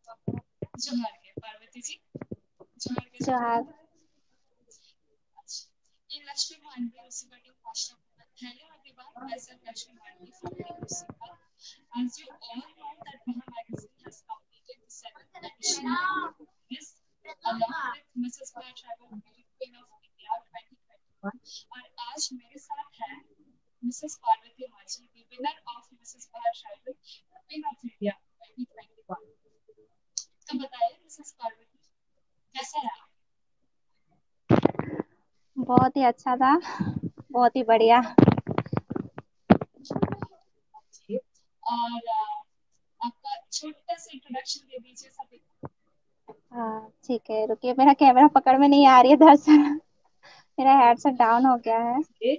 जोहार के पार्वती जी। जोहार के जोहार। अच्छा, ये लक्ष्मी मानवी मुसीबत भाषा पहले वाली बात myself Lakshmi Manvi from Municipal. As you all know that Maha magazine has completed the seventh edition of this along with Mrs. Pai Travel Beauty Queen of India 2021 और आज मेरे साथ है Mrs. Parvati Maji, the winner of Mrs. Pai Travel Queen of India 2021. तो बताइए Mrs. Parvati कैसा रहा? बहुत ही अच्छा था, बहुत ही बढ़िया। Okay. और आपका छोटा सा इंट्रोडक्शन दे दीजिए सभी को। हाँ ठीक है, रुकिए, मेरा कैमरा पकड़ में नहीं आ रही है दरअसल। मेरा हेडसेट डाउन हो गया है। Okay.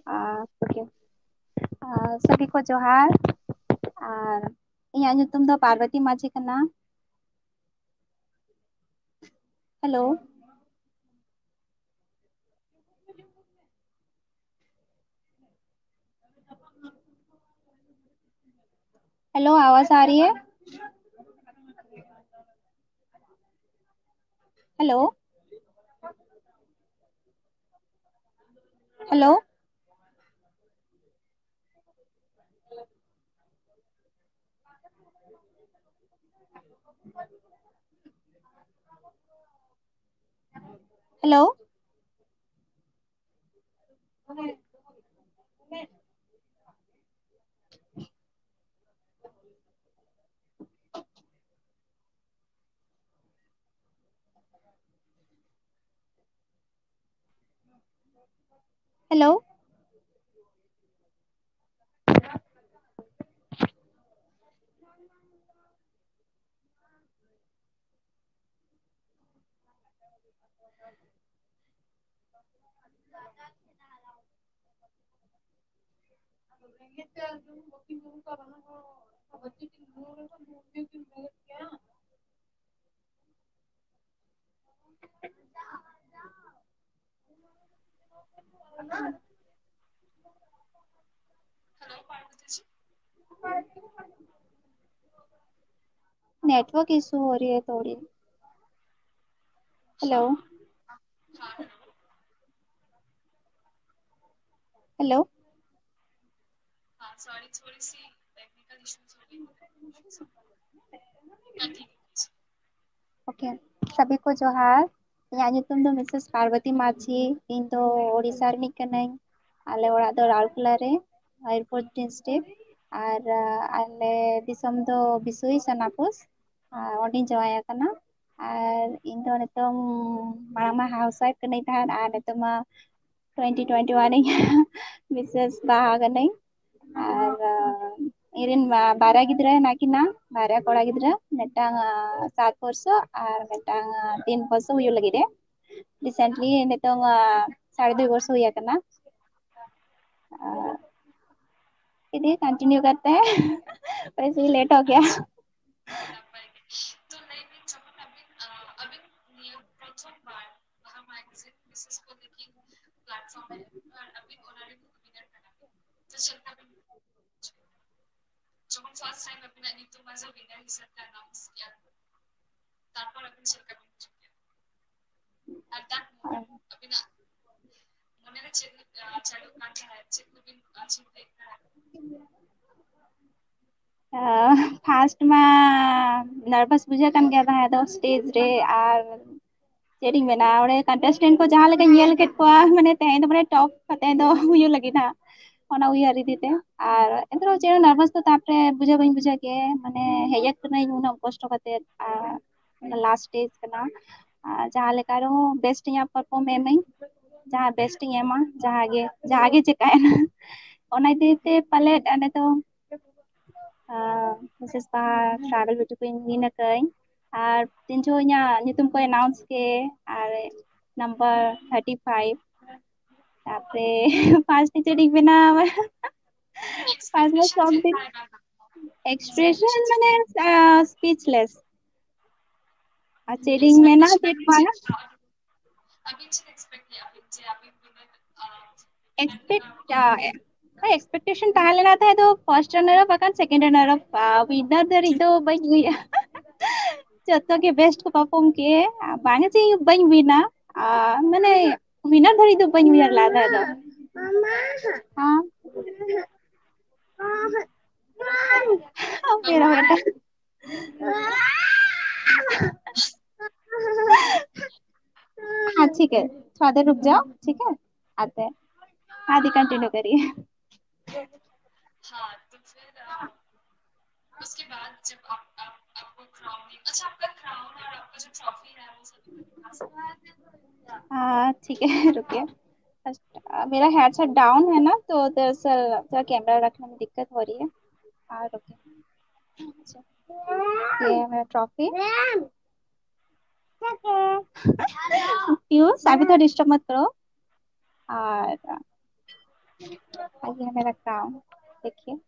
रुकिए। सभी को जोहार। और यहाँ जो तुम दो पार्वती माँ जी का नाम। हेलो। हेलो, आवाज आ रही है? Hello. Hello. Hello. Hello. Hello Parvati ji. Network issue हो रही है थोड़ी। हेलो। हाँ हाँ हेलो। हेलो। हाँ सॉरी थोड़ी सी टेक्निकल इश्यूज हो रही है। कंटिन्यू कीजिए। ओके, सभी को जोहार। ᱤᱧᱟᱹᱜ ᱧᱩᱛᱩᱢ ᱫᱚ ᱢᱤᱥᱮᱥ ᱯᱟᱨᱵᱚᱛᱤ ᱢᱟᱹᱡᱷᱤ। ᱤᱧ ᱫᱚ ᱳᱲᱤᱥᱟ ᱨᱤᱱᱤᱡ ᱠᱟᱹᱱᱟᱹᱧ। ᱟᱞᱮ ᱚᱲᱟᱜ ᱫᱚ ᱨᱟᱩᱨᱠᱮᱞᱟ ᱨᱮ, ᱢᱚᱭᱩᱨᱵᱷᱚᱸᱡᱽ ᱰᱤᱥᱴᱨᱤᱠᱴ। ᱟᱨ ᱟᱞᱮ ᱫᱤᱥᱚᱢ ᱫᱚ ᱵᱤᱥᱳᱭ ᱥᱟᱱᱟᱯᱩᱥ, ᱚᱸᱰᱮᱧ ᱡᱟᱶᱟᱭ ᱟᱠᱟᱱᱟ। ᱟᱨ ᱤᱧ ᱫᱚ ᱱᱤᱛᱚᱝ ᱢᱟᱲᱟᱝ ᱢᱟ ᱦᱟᱣᱩᱥ ᱣᱟᱭᱤফ ᱠᱟᱹᱱᱟᱹᱧ ᱛᱟᱦᱮᱸᱫ, ᱟᱨ ᱱᱤᱛᱚᱝ ᱢᱟ 2021 ᱤᱧ ᱢᱤᱥᱮᱥ ᱵᱟᱦᱟ ᱠᱟᱹᱱᱟᱹᱧ। ᱟᱨ ᱤᱧᱨᱮᱱ ᱵᱟᱨᱭᱟ ᱜᱤᱫᱽᱨᱟᱹ ᱦᱮᱱᱟᱜ ᱠᱤᱱᱟ, ᱵᱟᱨᱭᱟ ᱠᱚᱲᱟ ᱜᱤᱫᱽᱨᱟᱹ। ᱢᱤᱫᱴᱟᱝ 7 ᱵᱚᱨᱥᱚ ᱟᱨ ᱢᱤᱫᱴᱟᱝ 3 ᱵᱚᱨᱥᱚ ᱦᱩᱭᱩᱜ ᱞᱟᱹᱜᱤᱫ ᱮ। रिसेंटली नितोंग 2.5 वर्ष हुई करना। इधर कंटिन्यू करते हैं। वैसे ही लेट हो गया। अच्छा ना पाएंगे तो नहीं नहीं जब अभी अभी नियर प्रथम बार वहाँ मैगजीन मिसेस को देखी प्लेटफॉर्म है और अभी ओनर को विनर करा तो चलता भी যখন ফার্স্ট টাইম আপনি নিতু মাজা উইনার হিসেবে অ্যানাউন্স किया তারপর আপনি চলকা at that moment अभी ना मने रे चालू कांटा है चित्त बिन चित्त देखना है फास्ट में नर्वस बुझे कन गया था तो स्टेज रे। और चेरिंग में ना और कंटेस्टेंट को जहाँ लगे नेल के को माने तें तो माने टॉप तें तो हुयो लगी था ओना उया रीति ते। और एंतरो चेरो नर्वस तो तापरे बुझे बइन बुझे के माने हेयक नहीं उना कष्ट कते लास्ट स्टेज कना जहाँ लेका रो बेस्ट या परफॉर्म एमई जहाँ बेस्ट एमा जहाँ गे चिकायना ओना देते पले अने तो मिसेस बाहा travel beauty queen win acai. और तीन जो इᱧᱟᱹᱜ ᱧᱩᱛᱩᱢ को अनाउंस के और नंबर 35 तापरे फर्स्ट टीचर इक बिना फर्स्ट में एक्सपेक्टेशन शॉक फिर दी आएगा ना एक्सप्रेशन एक्सपेक्टेशन माने स्पीचलेस। चेरिंग में ना एक्सपेक्टेशन चेक अभी माना चेक अभी चेक एक्सपेक्ट किया अभी जे अभी विनर एक्सपेक्ट एक्सपेक्टेशन ताहे लेना था तो फर्स्ट रनर अप अकान सेकंड रनर अप विनर दरी दो बई ᱡᱚᱛᱚ ᱜᱮ ᱵᱮᱥᱴ ᱠᱚ ᱯᱟᱨᱯᱷᱚᱨᱢ ᱠᱮᱜᱼᱟ ᱵᱟᱝ ᱪᱮ ᱵᱟᱹᱧ ᱩᱭᱤᱱᱟ ᱢᱟᱱᱮ ᱩᱭᱱᱟᱨ ᱫᱷᱟᱹᱨᱤᱡ ᱫᱚ ᱵᱟᱹᱧ ᱩᱭᱦᱟᱹᱨ ᱞᱮᱫᱟ ᱟᱫᱚ ᱦᱟᱸ मम्मा मेरा बेटा हाँ ठीक है थोड़ा देर रुक जाओ ठीक है आते हैं हाँ दी कंटिन्यू करिए हाँ तो फिर उसके बाद जब आपको क्राउनिंग, अच्छा आपका क्राउन और आपका जो ट्रॉफी है वो सभी को दिखा सकते हैं? हाँ ठीक है रुकिए मेरा हेडसेट डाउन है ना तो दरअसल थोड़ा कैमरा रखने में दिक्कत हो रही है हाँ रुकिए अच्छा, ये है मेरा ट्रॉफी पीयूष अभी तो डिस्टर्ब मत करो और ये है मेरा क्राउन देखिए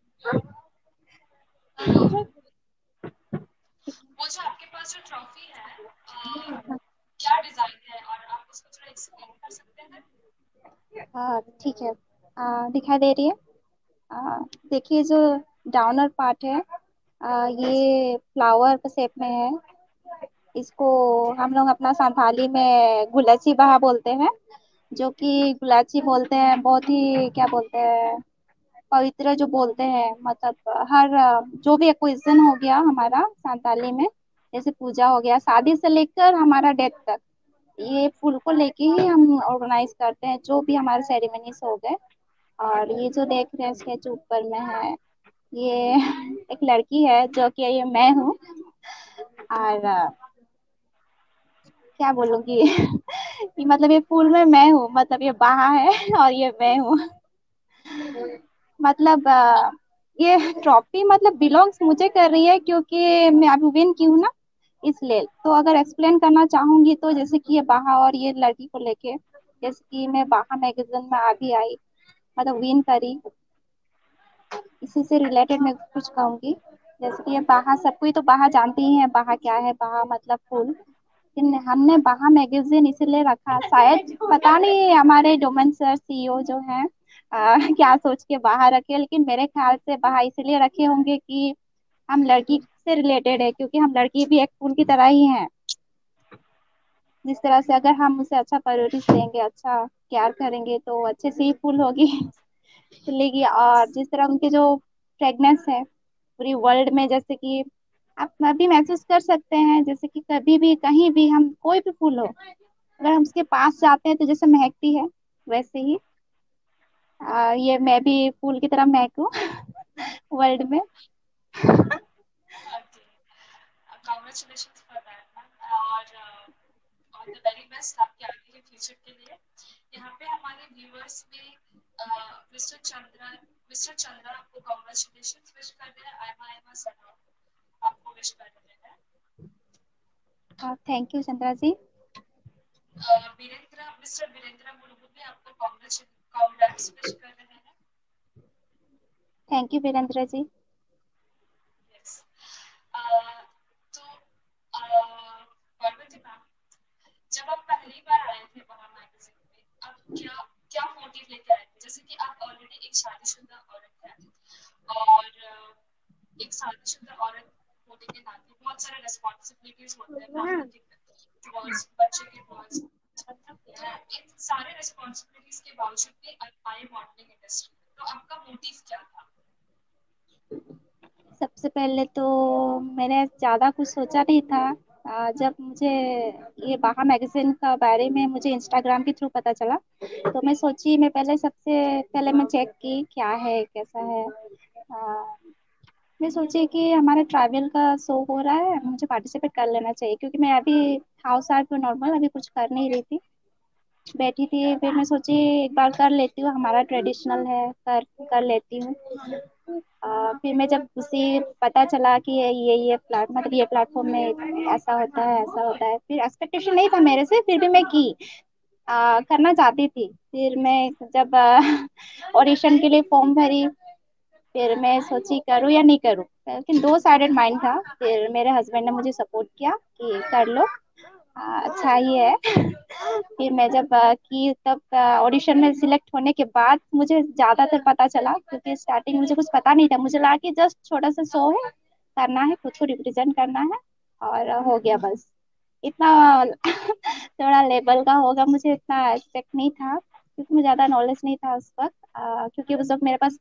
वो जो आपके पास जो ट्रॉफी है क्या डिजाइन है और आप उसको थोड़ा एक्सप्लेन कर सकते हैं? ठीक है दिखाई दे रही है देखिए जो डाउनर पार्ट है ये फ्लावर के शेप में है इसको हम लोग अपना संथाली में गुलची बहा बोलते हैं जो कि गुलाची बोलते हैं बहुत ही क्या बोलते हैं पवित्र जो बोलते हैं मतलब हर जो भी एक्विजिशन हो गया हमारा संताली में जैसे पूजा हो गया शादी से लेकर हमारा डेथ तक ये फूल को लेके ही हम ऑर्गेनाइज करते हैं जो भी हमारे सेरेमनीज हो गए और ये जो देख रहे हैं स्केच ऊपर में है ये एक लड़की है जो कि ये मैं हूँ और क्या बोलूंगी ये मतलब ये फूल में मैं हूँ मतलब ये बाहा है और ये मैं हूँ मतलब ये ट्रॉफी मतलब बिलोंग्स मुझे कर रही है क्योंकि मैं अभी विन की हूँ ना इसलिए तो अगर एक्सप्लेन करना चाहूंगी तो जैसे कि ये बाहा और ये लड़की को लेके जैसे कि मैं बाहा मैगजीन में अभी आई मतलब विन करी इसी से रिलेटेड मैं कुछ कहूंगी जैसे कि ये बाहा सब कोई तो बाहा जानते ही है बाहा क्या है बाहा मतलब फूल लेकिन हमने बाहा मैगजीन इसीलिए रखा शायद पता नहीं हमारे डोमेन सर सीईओ जो है क्या सोच के बाहर रखे लेकिन मेरे ख्याल से बाहा इसलिए रखे होंगे कि हम लड़की से रिलेटेड है क्योंकि हम लड़की भी एक फूल की तरह ही हैं जिस तरह से अगर हम उसे अच्छा परवरिश देंगे अच्छा प्यार करेंगे तो अच्छे से ही फूल होगी खिलेगी और जिस तरह उनके जो फ्रेगनेंस है पूरी वर्ल्ड में जैसे कि आप अभी महसूस कर सकते हैं जैसे कि कभी भी कहीं भी हम कोई भी फूल हो अगर हम उसके पास जाते हैं तो जैसे महकती है वैसे ही ये मैं भी फूल की तरह महकूं वर्ल्ड में okay, congratulations for that ma'am और ऑल द वेरी बेस्ट आपके आगे के फ्यूचर के लिए। यहाँ पे हमारे व्यूअर्स में मिस्टर चंद्रा मिस्टर चंद्रा आपको कांग्रेचुलेशंस विश कर रहे हैं, आयमा आयमा सना आपको विश कर रहे हैं। Thank you Chandra ji Virendra mister Virendra Murmu भी आपको कांग्रेट्स विश कर रहे हैं। Thank you Virendra ji yes तो पार्वती मैम, जब आप पहली बार आए थे वहाँ मैगजीन में आप क्या क्या मोटिव लेके आए थे? जैसे कि आप ऑलरेडी एक शादीशुदा औरत हैं और एक शादीशुदा औरत होने के नाते बहुत सारे रिस्पॉन्सिबिलिटीज होते हैं फैमिली के टुवर्ड्स, बच्चे के टुवर्ड्स, इन सारे रिस्पॉन्सिबिलिटीज के बावजूद भी आप आए मॉडलिंग इंडस्ट्री में, तो आपका मोटिव क्या था? सबसे पहले तो मैंने ज़्यादा कुछ सोचा नहीं था जब मुझे ये बाहा मैगजीन का बारे में मुझे इंस्टाग्राम के थ्रू पता चला तो मैं सोची मैं पहले सबसे पहले मैं चेक की क्या है कैसा है आ, मैं सोची कि हमारा ट्रैवल का शो हो रहा है मुझे पार्टिसिपेट कर लेना चाहिए क्योंकि मैं अभी हाउस वाइफ हूँ नॉर्मल अभी कुछ कर नहीं रही थी बैठी थी फिर मैं सोची एक बार कर लेती हूँ हमारा ट्रेडिशनल है कर लेती हूँ फिर मैं जब उसे पता चला कि ये प्लाट मतलब ये प्लेटफॉर्म में ऐसा होता है फिर एक्सपेक्टेशन नहीं था मेरे से फिर भी मैं की करना चाहती थी फिर मैं जब ऑडिशन के लिए फॉर्म भरी फिर मैं सोची करूँ या नहीं करूँ लेकिन दो साइडेड माइंड था फिर मेरे हस्बैंड ने मुझे सपोर्ट किया कि कर लो अच्छा ही है फिर मैं जब की तब ऑडिशन में सिलेक्ट होने के बाद मुझे ज्यादातर पता चला क्योंकि स्टार्टिंग मुझे कुछ पता नहीं था मुझे लगा कि जस्ट छोटा सा शो है करना है खुद को रिप्रेजेंट करना है और हो गया बस। इतना थोड़ा लेवल का होगा, मुझे इतना एक्सपेक्ट नहीं था क्योंकि मुझे ज़्यादा नॉलेज नहीं था उस वक्त। क्योंकि उस वक्त मेरे पास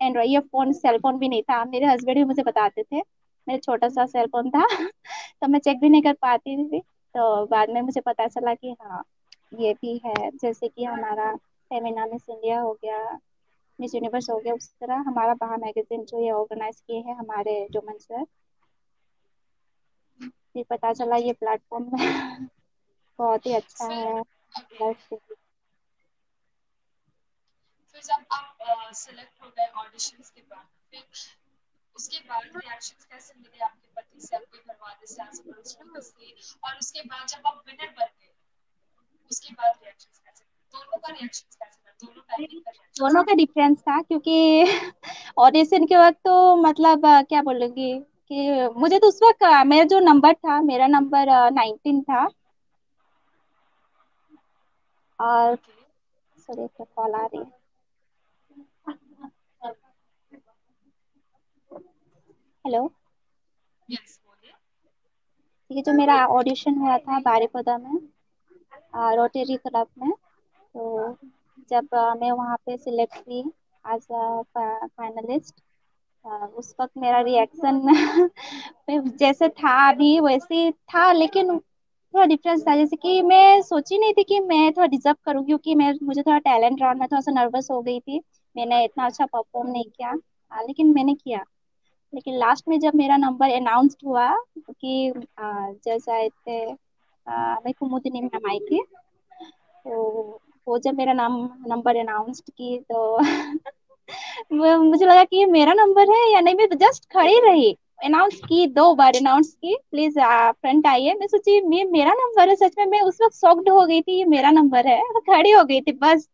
एंड्रॉइड या फोन सेल फोन भी नहीं था, मेरे हस्बैंड भी मुझे बताते थे, मेरा छोटा सा सेल फोन था तो मैं चेक भी नहीं कर पाती थी। तो बाद में मुझे पता चला कि हाँ ये भी है, जैसे कि हमारा फेमिना मिस इंडिया हो गया, मिस यूनिवर्स हो गया, उस तरह हमारा बाहर मैगजीन जो ये ऑर्गेनाइज किए हैं हमारे डोमन सर, फिर पता चला ये प्लेटफॉर्म में बहुत ही अच्छा फिर है। ओके, बस फिर जब आप सिलेक्ट हो गए ऑडिशंस के बाद, फिर उसके बाद रिएक्शंस कैसे मिले आपके पति से, आपके घर वाले से, आस-पड़ोसियों से, और उसके बाद जब आप विनर बन गए, उसके बाद रिएक्शंस कैसे मिले? दोनों का रिएक्शंस कैसे था? दोनों पैंडिंग का रिएक्शंस दोनों का कैसे डिफरेंस था क्योंकि ऑडिशन के वक्त तो मतलब क्या बोलूंगी कि मुझे तो उस वक्त मेरा जो नंबर था, मेरा नंबर 19 था। और मिला? ओके, सॉरी क्या कॉल आ रही है। हेलो। यस बोलिए। ये जो मेरा ऑडिशन हुआ था बारिपदा में, रोटरी क्लब में, तो जब मैं वहाँ पे सिलेक्ट हुई एज अ फाइनलिस्ट, उस वक्त मेरा रिएक्शन जैसे था अभी वैसे ही था, लेकिन थोड़ा डिफरेंस था। जैसे कि मैं सोची नहीं थी कि मैं थोड़ा डिजर्व करूँ, क्योंकि मैं मुझे थोड़ा टैलेंट रहा, मैं थोड़ा सा नर्वस हो गई थी, मैंने इतना अच्छा परफॉर्म नहीं किया। लेकिन मैंने किया। लेकिन लास्ट में जब मेरा नंबर अनाउंस्ड हुआ कि जज आए थे, मैं कुमुदिनी मैम आई थी, तो वो जब मेरा नाम नंबर अनाउंस्ड की तो मुझे लगा कि ये मेरा नंबर है या नहीं, मैं जस्ट खड़ी रही। अनाउंस की, 2 बार अनाउंस की प्लीज फ्रंट आइए, मैं सोची ये मेरा नंबर है सच में, मैं उस वक्त शॉक्ड हो गई थी, ये मेरा नंबर है खड़ी हो गई थी बस।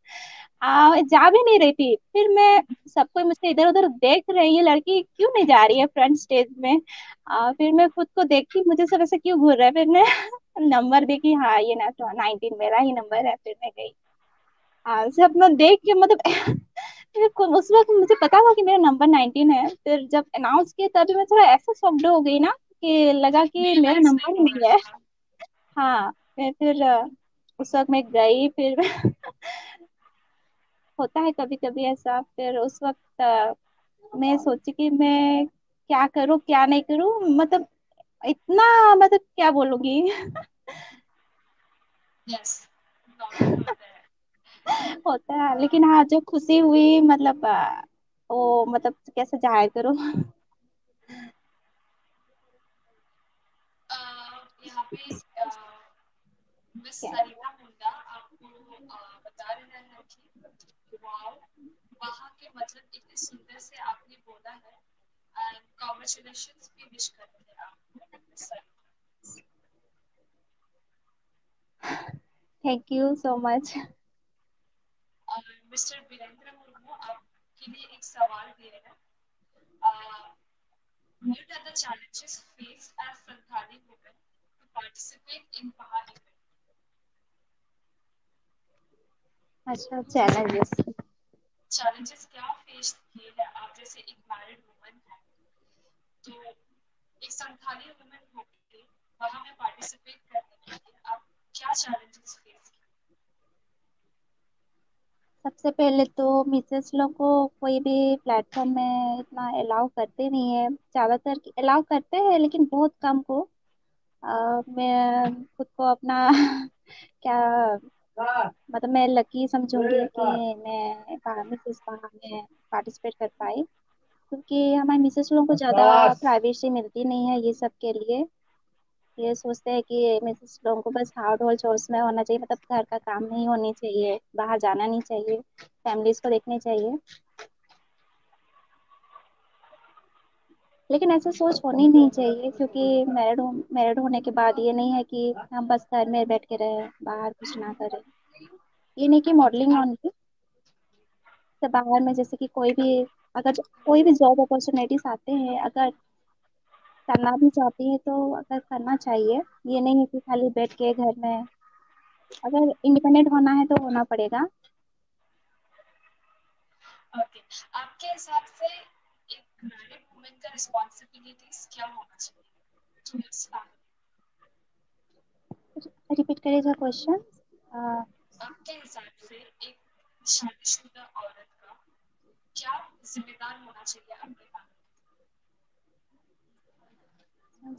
जा भी नहीं रही थी। फिर मैं, सबको मुझसे इधर उधर देख रहे हैं, ये लड़की क्यों नहीं जा रही है फ्रंट स्टेज में। फिर मैं खुद को देखती, मुझे सब ऐसे क्यों घूर रहा है, फिर मैं नंबर देखी, हाँ ये ना 19 मेरा ही नंबर है, फिर मैं गई। सब मैं देख के मतलब उस वक्त मुझे पता था कि मेरा नंबर 19 है, फिर जब अनाउंस किया तभी मैं थोड़ा ऐसा शॉक्ड हो गई ना कि लगा कि मेरा रियलाइज नंबर नहीं ही हुआ नहीं है। था। हाँ। फिर उस वक्त मैं गई, फिर होता है कभी कभी ऐसा। फिर उस वक्त मैं सोची कि मैं क्या करूँ क्या नहीं करूँ, मतलब इतना, मतलब क्या बोलूंगी यस, नॉर्मल होता है। होता है। लेकिन हाँ जो खुशी हुई, मतलब वो मतलब कैसे जाहिर करूँ। अ, यहाँ पे मिस क्या। सरिता मुंडा आपको बता रहे हैं कि वाओ, वहाँ के मतलब इतने सुंदर से आपने बोला है, एंड कॉन्ग्रेचुलेशंस भी विश करते हैं आपको miss Sarita. Thank you so much. और मिस्टर वीरेंद्र मुर्मू आपके लिए एक सवाल दिए हैं। What are the challenges faced as Santhali women to participate in Baha event? अच्छा, चैलेंजेस। चैलेंजेस क्या फेस किए हैं आप, जैसे एक मैरिड वुमन है, तो एक संथाली वुमन होके वहां में पार्टिसिपेट करने के लिए आप क्या चैलेंजेस फेस किए? सबसे पहले तो मिसेस लोग को कोई भी प्लेटफॉर्म में इतना अलाउ करते नहीं है, ज्यादातर अलाउ करते हैं लेकिन बहुत कम को। मैं खुद को अपना क्या, मतलब मैं लकी समझूंगी कि मैं मिसेस वहाँ में पार्टिसिपेट कर पाई, क्योंकि हमारे मिसेस लोगों को ज़्यादा प्राइवेसी मिलती नहीं है ये सब के लिए। ये सोचते हैं कि मिसेस लोगों को बस हाउस होल्ड चोर्स में होना चाहिए, मतलब घर का काम नहीं होनी चाहिए, बाहर जाना नहीं चाहिए, फैमिलीज को देखनी चाहिए। लेकिन ऐसा सोच होनी नहीं चाहिए, क्योंकि मैरिड होने के बाद ये नहीं है कि हम बस घर में बैठ के रहें, बाहर कुछ ना करें। ये नहीं कि ओके, मॉडलिंग आप ओनली, तो बाहर में जैसे कि कोई भी, अगर कोई भी जॉब अपॉर्चुनिटीज आते हैं, अगर करना भी चाहती है तो अगर करना चाहिए। ये नहीं है कि खाली बैठ के घर में, अगर इंडिपेंडेंट होना है तो होना पड़ेगा। ओके, आपके हिसाब से एक मैरिड वुमन का रिस्पॉन्सिबिलिटीज क्या होना चाहिए टुवर्ड्स फैमिली? रिपीट करिएगा क्वेश्चन। आपके हिसाब से एक शादीशुदा औरत का क्या जिम्मेदार होना चाहिए अपने फैमिली?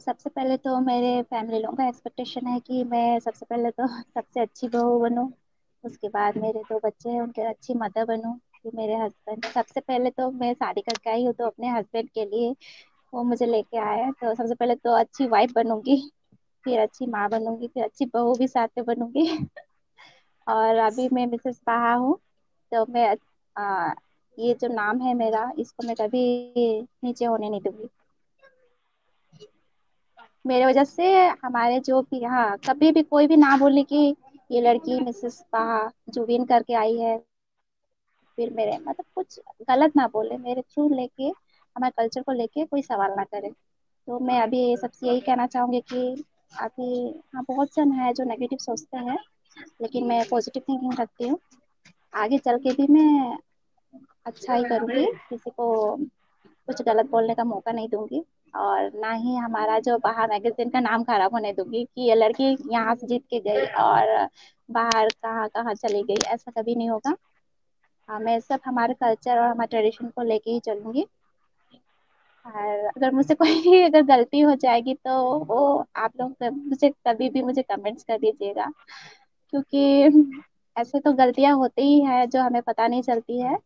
सबसे पहले तो मेरे फैमिली लोगों का एक्सपेक्टेशन है कि मैं सबसे पहले तो सबसे अच्छी बहू बनूं। उसके बाद मेरे दो बच्चे हैं उनके अच्छी मदर बनूं। फिर मेरे हस्बैंड, सबसे पहले तो मैं शादी करके आई हूँ तो अपने हस्बैंड के लिए वो मुझे लेके आए हैं, तो सबसे पहले तो अच्छी वाइफ बनूंगी, फिर अच्छी माँ बनूंगी, फिर अच्छी बहू भी साथ में बनूंगी। और अभी मैं मिसेस पाहा हूँ, तो मैं आ, ये जो नाम है मेरा, इसको मैं कभी नीचे होने नहीं दूंगी। मेरे वजह से हमारे जो भी, हाँ, कभी भी कोई भी ना बोले कि ये लड़की मिसेस पाहा जो विन करके आई है, फिर मेरे मतलब कुछ गलत ना बोले मेरे थ्रू लेके, हमारे कल्चर को लेके कोई सवाल ना करे। तो मैं अभी सबसे यही कहना चाहूंगी कि अभी, हाँ, बहुत जन है जो नेगेटिव सोचते हैं, लेकिन मैं पॉजिटिव थिंकिंग रखती हूँ। आगे चल के भी मैं अच्छा ही करूंगी, किसी को कुछ गलत बोलने का मौका नहीं दूंगी। और ना ही हमारा जो बाहर मैगजीन का नाम खराब होने दूंगी कि ये लड़की यहाँ से जीत के गई और बाहर कहाँ कहाँ चली गई, ऐसा कभी नहीं होगा। हाँ, मैं सब हमारे कल्चर और हमारे ट्रेडिशन को लेके ही चलूंगी। और अगर मुझसे कोई अगर गलती हो जाएगी तो वो आप लोग मुझे कभी भी मुझे कमेंट्स कर दीजिएगा, क्योंकि ऐसे तो गलतियां होती ही है जो हमें पता नहीं चलती है,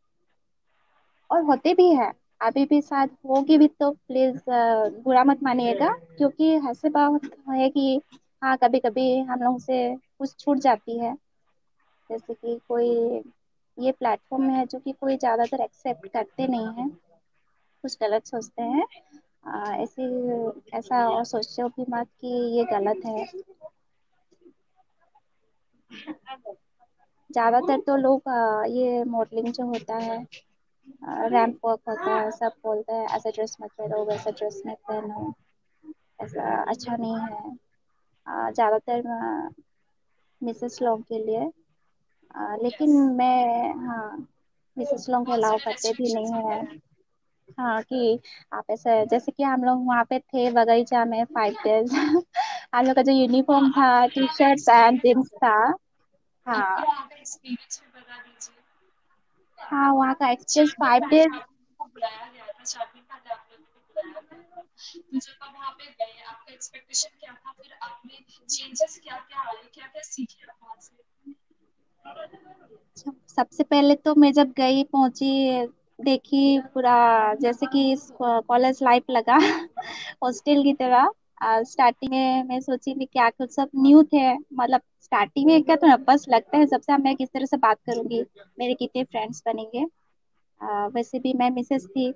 और होते भी है, अभी भी शायद होगी भी, तो प्लीज बुरा मत मानिएगा, क्योंकि ऐसे बात है कि हाँ, कभी कभी हम लोग से कुछ छूट जाती है। जैसे कि कोई, ये प्लेटफॉर्म है जो कि कोई ज्यादातर एक्सेप्ट करते नहीं है, कुछ गलत सोचते हैं। ऐसे, ऐसा और सोचो भी मत कि ये गलत है। ज्यादातर तो लोग ये मॉडलिंग जो होता है, रैंप वॉक होता है, सब बोलते हैं ऐसा ड्रेस मत पहनो, वैसा ड्रेस मत पहनो, ऐसा अच्छा नहीं है। ज्यादातर मिसेस लोग के लिए, लेकिन यस, मैं, हाँ, मिसेस लोग बहुत अलाउ सारे करते भी रेस्ट्रिक्शंस नहीं होते है। हैं। हाँ, कि आप ऐसे, जैसे कि हम लोग वहाँ पे थे बगीचा में 5 डेज। हम लोग का जो हाँ, यूनिफॉर्म था, आपको टी वहाँ का शर्ट पैंट जींस एक्सपीरियंस, था। आपको हाँ। वहाँ का एक्सपीरियंस भी बता दीजिए। हाँ, वहाँ का एक्सपीरियंस चार दिन 5 डेज। पहले आप लोगों को बुलाया गया था, 4 दिन पहले आप लोगों को बुलाया गया था, तो जब आप वहाँ पे गए आपका एक्सपेक्टेशन क्या था, फिर आपने चेंजेस क्या क्या आए, क्या क्या सीखे आप वहाँ से? सबसे पहले तो मैं जब गई पहुंची, देखी पूरा, जैसे कि कॉलेज लाइफ लगा। हॉस्टल की तरह। स्टार्टिंग में मैं सोची भी क्या कुछ सब न्यू थे, मतलब स्टार्टिंग में क्या, तो बस लगता है सबसे मैं किस तरह से बात करूंगी, मेरे कितने फ्रेंड्स बनेंगे। वैसे भी मैं मिसेस थी,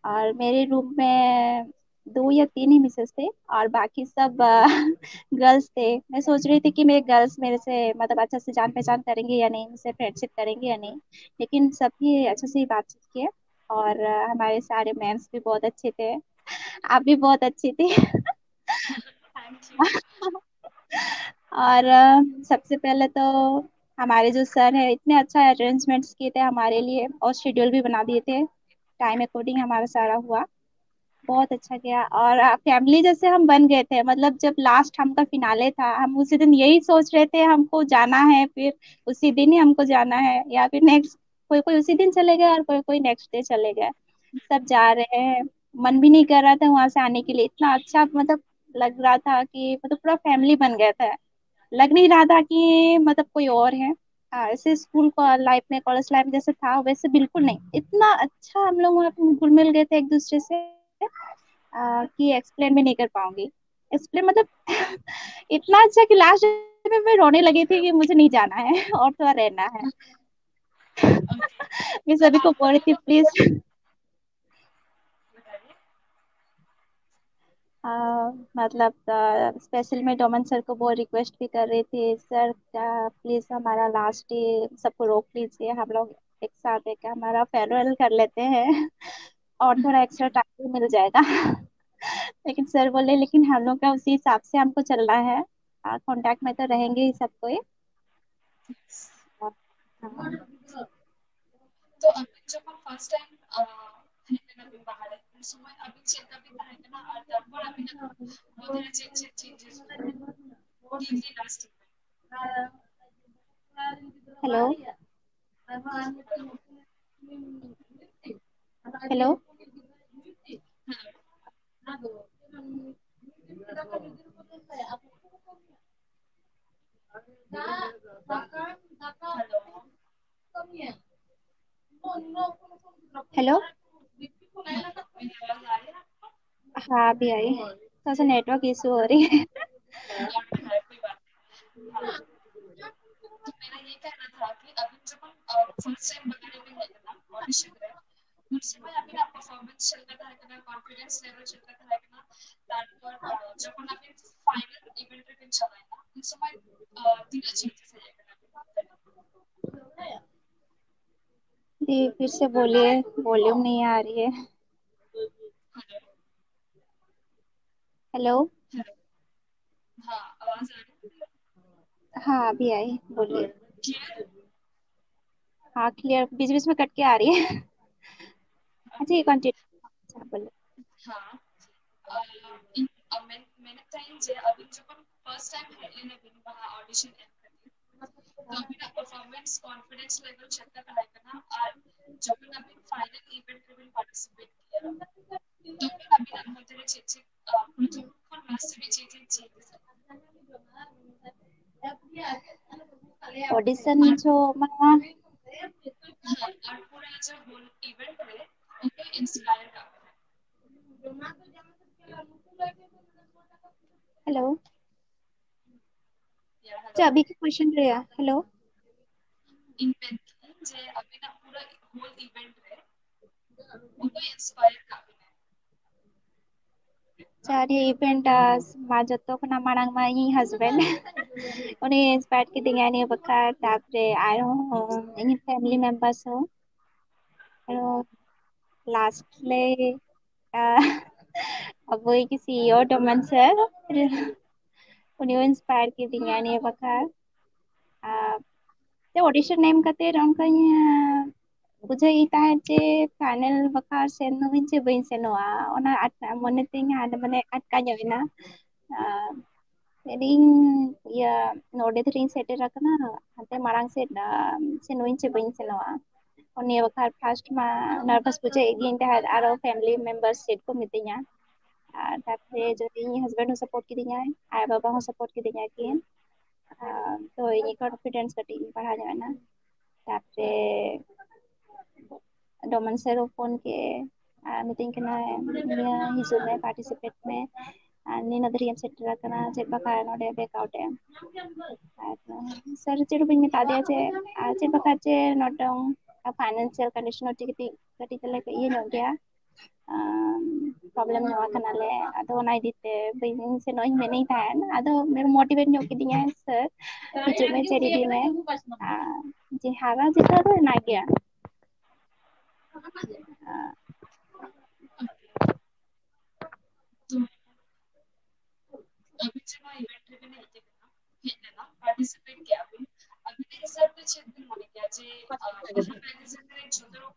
और मेरे रूम में 2 या 3 ही मिसेस थे, और बाकी सब गर्ल्स थे। मैं सोच रही थी कि मेरे गर्ल्स मेरे से मतलब अच्छे से जान पहचान करेंगे या नहीं, मुझसे फ्रेंडशिप करेंगे या नहीं, लेकिन सभी अच्छे से ही बातचीत किए। और हमारे सारे मैम्स भी बहुत अच्छे थे। आप भी बहुत अच्छी थी। Thank you. और सबसे पहले तो हमारे जो सर है इतने अच्छा अरेंजमेंट्स किए थे हमारे लिए, और शेड्यूल भी बना दिए थे, टाइम अकॉर्डिंग हमारा सारा हुआ। बहुत अच्छा गया, और फैमिली जैसे हम बन गए थे। मतलब जब लास्ट हम का फिनाले था, हम उसी दिन यही सोच रहे थे हमको जाना है, फिर उसी दिन ही हमको जाना है, या फिर नेक्स्ट, कोई कोई उसी दिन चले गए और कोई कोई नेक्स्ट डे चले गए। सब जा रहे हैं, मन भी नहीं कर रहा था वहां से आने के लिए, इतना अच्छा मतलब लग रहा था कि मतलब पूरा फैमिली बन गया था। लग नहीं रहा था कि मतलब कोई और है। ऐसे स्कूल को लाइफ में, कॉलेज लाइफ में जैसे था वैसे बिल्कुल नहीं, इतना अच्छा हम लोग वहाँ पे घुल मिल गए थे एक दूसरे से, कि एक्सप्लेन भी नहीं कर पाऊंगी। एक्सप्लेन मतलब इतना अच्छा कि लास्ट में मैं रोने लगी थी कि मुझे नहीं जाना है और थोड़ा रहना है। ओके, मैं तो सभी को आपका बोल रही थी प्लीज। बताइए। मतलब स्पेशल में डोमन सर को बहुत रिक्वेस्ट भी कर रही थी, सर क्या प्लीज हमारा लास्ट डे सबको रोक लीजिए, हम लोग एक साथ एक हमारा फेयरवेल कर लेते हैं, और थोड़ा एक्स्ट्रा टाइम भी मिल जाएगा। लेकिन सर बोले लेकिन हम लोग का उसी हिसाब से हमको चलना है, कांटेक्ट में तो रहेंगे ही सब कोई। हाँ। तो अभी जब हम फर्स्ट टाइम नवीन बाहर है उस समय अभी चिंता भी था ना, और तब और अभी ना बहुत सारे चेंजेस हुए, ठीक है last year. Hello hello hello. Hello हाँ, मेरी आवाज आ रही है आपको? हाँ अभी आई, थोड़ा सा नेटवर्क इशू हो रही है। और भी है, कोई बात नहीं। हाँ, तो मेरा ये कहना था कि अभी जब हम फर्स्ट टाइम वगैरह में है ना ऑडिशन में, उस समय अभी ना परफॉर्मेंस चल रहा है ना, कॉन्फिडेंस लेवल चल रहा है ना, তারপর যখন আপনি ফাইনাল ইভেন্টের দিন চালায় না ওই সময় দিনের চেঞ্জেস হয়ে যাবে না। जी फिर से बोलिए, वॉल्यूम नहीं आ रही है। हेलो। Hello hello. हाँ, आवाज आ रही है? हाँ अभी आई, बोलिए। क्लियर? हाँ क्लियर, बीच बीच में कट के आ रही है। अच्छा ये कंटिन्यू, अच्छा बोलिए। हाँ, मैंने टाइम যে আমি যখন ফার্স্ট টাইম হেডলাইনে বিন वहाँ ऑडिशन एम करती तो अभी ना परफॉर्मेंस कॉन्फिडेंस लेवल चेक करना है ना, और যখন আমি ফাইনাল ইভেন্ট में पार्टिसिपेट किया তখন আমি না মধ্যে চেয়েছি প্রথমক্ষণ লাস্টে চেয়েছি চেয়েছি ऑडिशन আর जो मैं हाँ और पूरा जो होल इवेंट है उनको इंस्पायर करना है। हेलो, या अच्छा हेलो। अभी का क्वेश्चन रहा, हेलो। इवेंट যে আমি না পুরো হোল इवेंट है उनको इंस्पायर करना है। Cari event majoto kena marang mai husband. Oni inspired ki dengan ni bakar tapre aro ini family members ho. Aro lastly aboy ki CEO Doman sir. Uni inspired ki dengan ni bakar. Te audition name kate rong kanya बुझाई ताहे जे final बकार सेन नोइन जे बइन सेनोआ ओना अट मने तिंग आद मने अटका जइना ring ya node ring setter rakana ante marang set senoin che bain senoa oni bakar first ma nervous buja egin ta aro family members set ko mitinya tapre jodi husband ho support kidinya ay baba ho support kidinya kin to ini confidence kati बढ़ा जाए ना tapre Doman sir phone के meeting कना निया हिजु में participate में नी नदरियम shutter कना check बका नोडे बैकआउट है सर चेडु बिन मेता दिया जे चेक बका जे नोटों फाइनेंशियल कंडीशन ओटी कति कति तले के ये नो गया प्रॉब्लम नवा कना ले अदो नाइ दिते बिन से नोई में नहीं था अदो मेरे मोटिवेट नो की दिया सर हिजु में चेरी दी में जे हारा जे तो ना गया ओके, तो अभी जब मैं इवेंट में नहीं थे ना पार्टिसिपेट किया अभी अभी मेरे हिसाब से चेक होने गया जे बाहर मैगजीन में छोटे लोग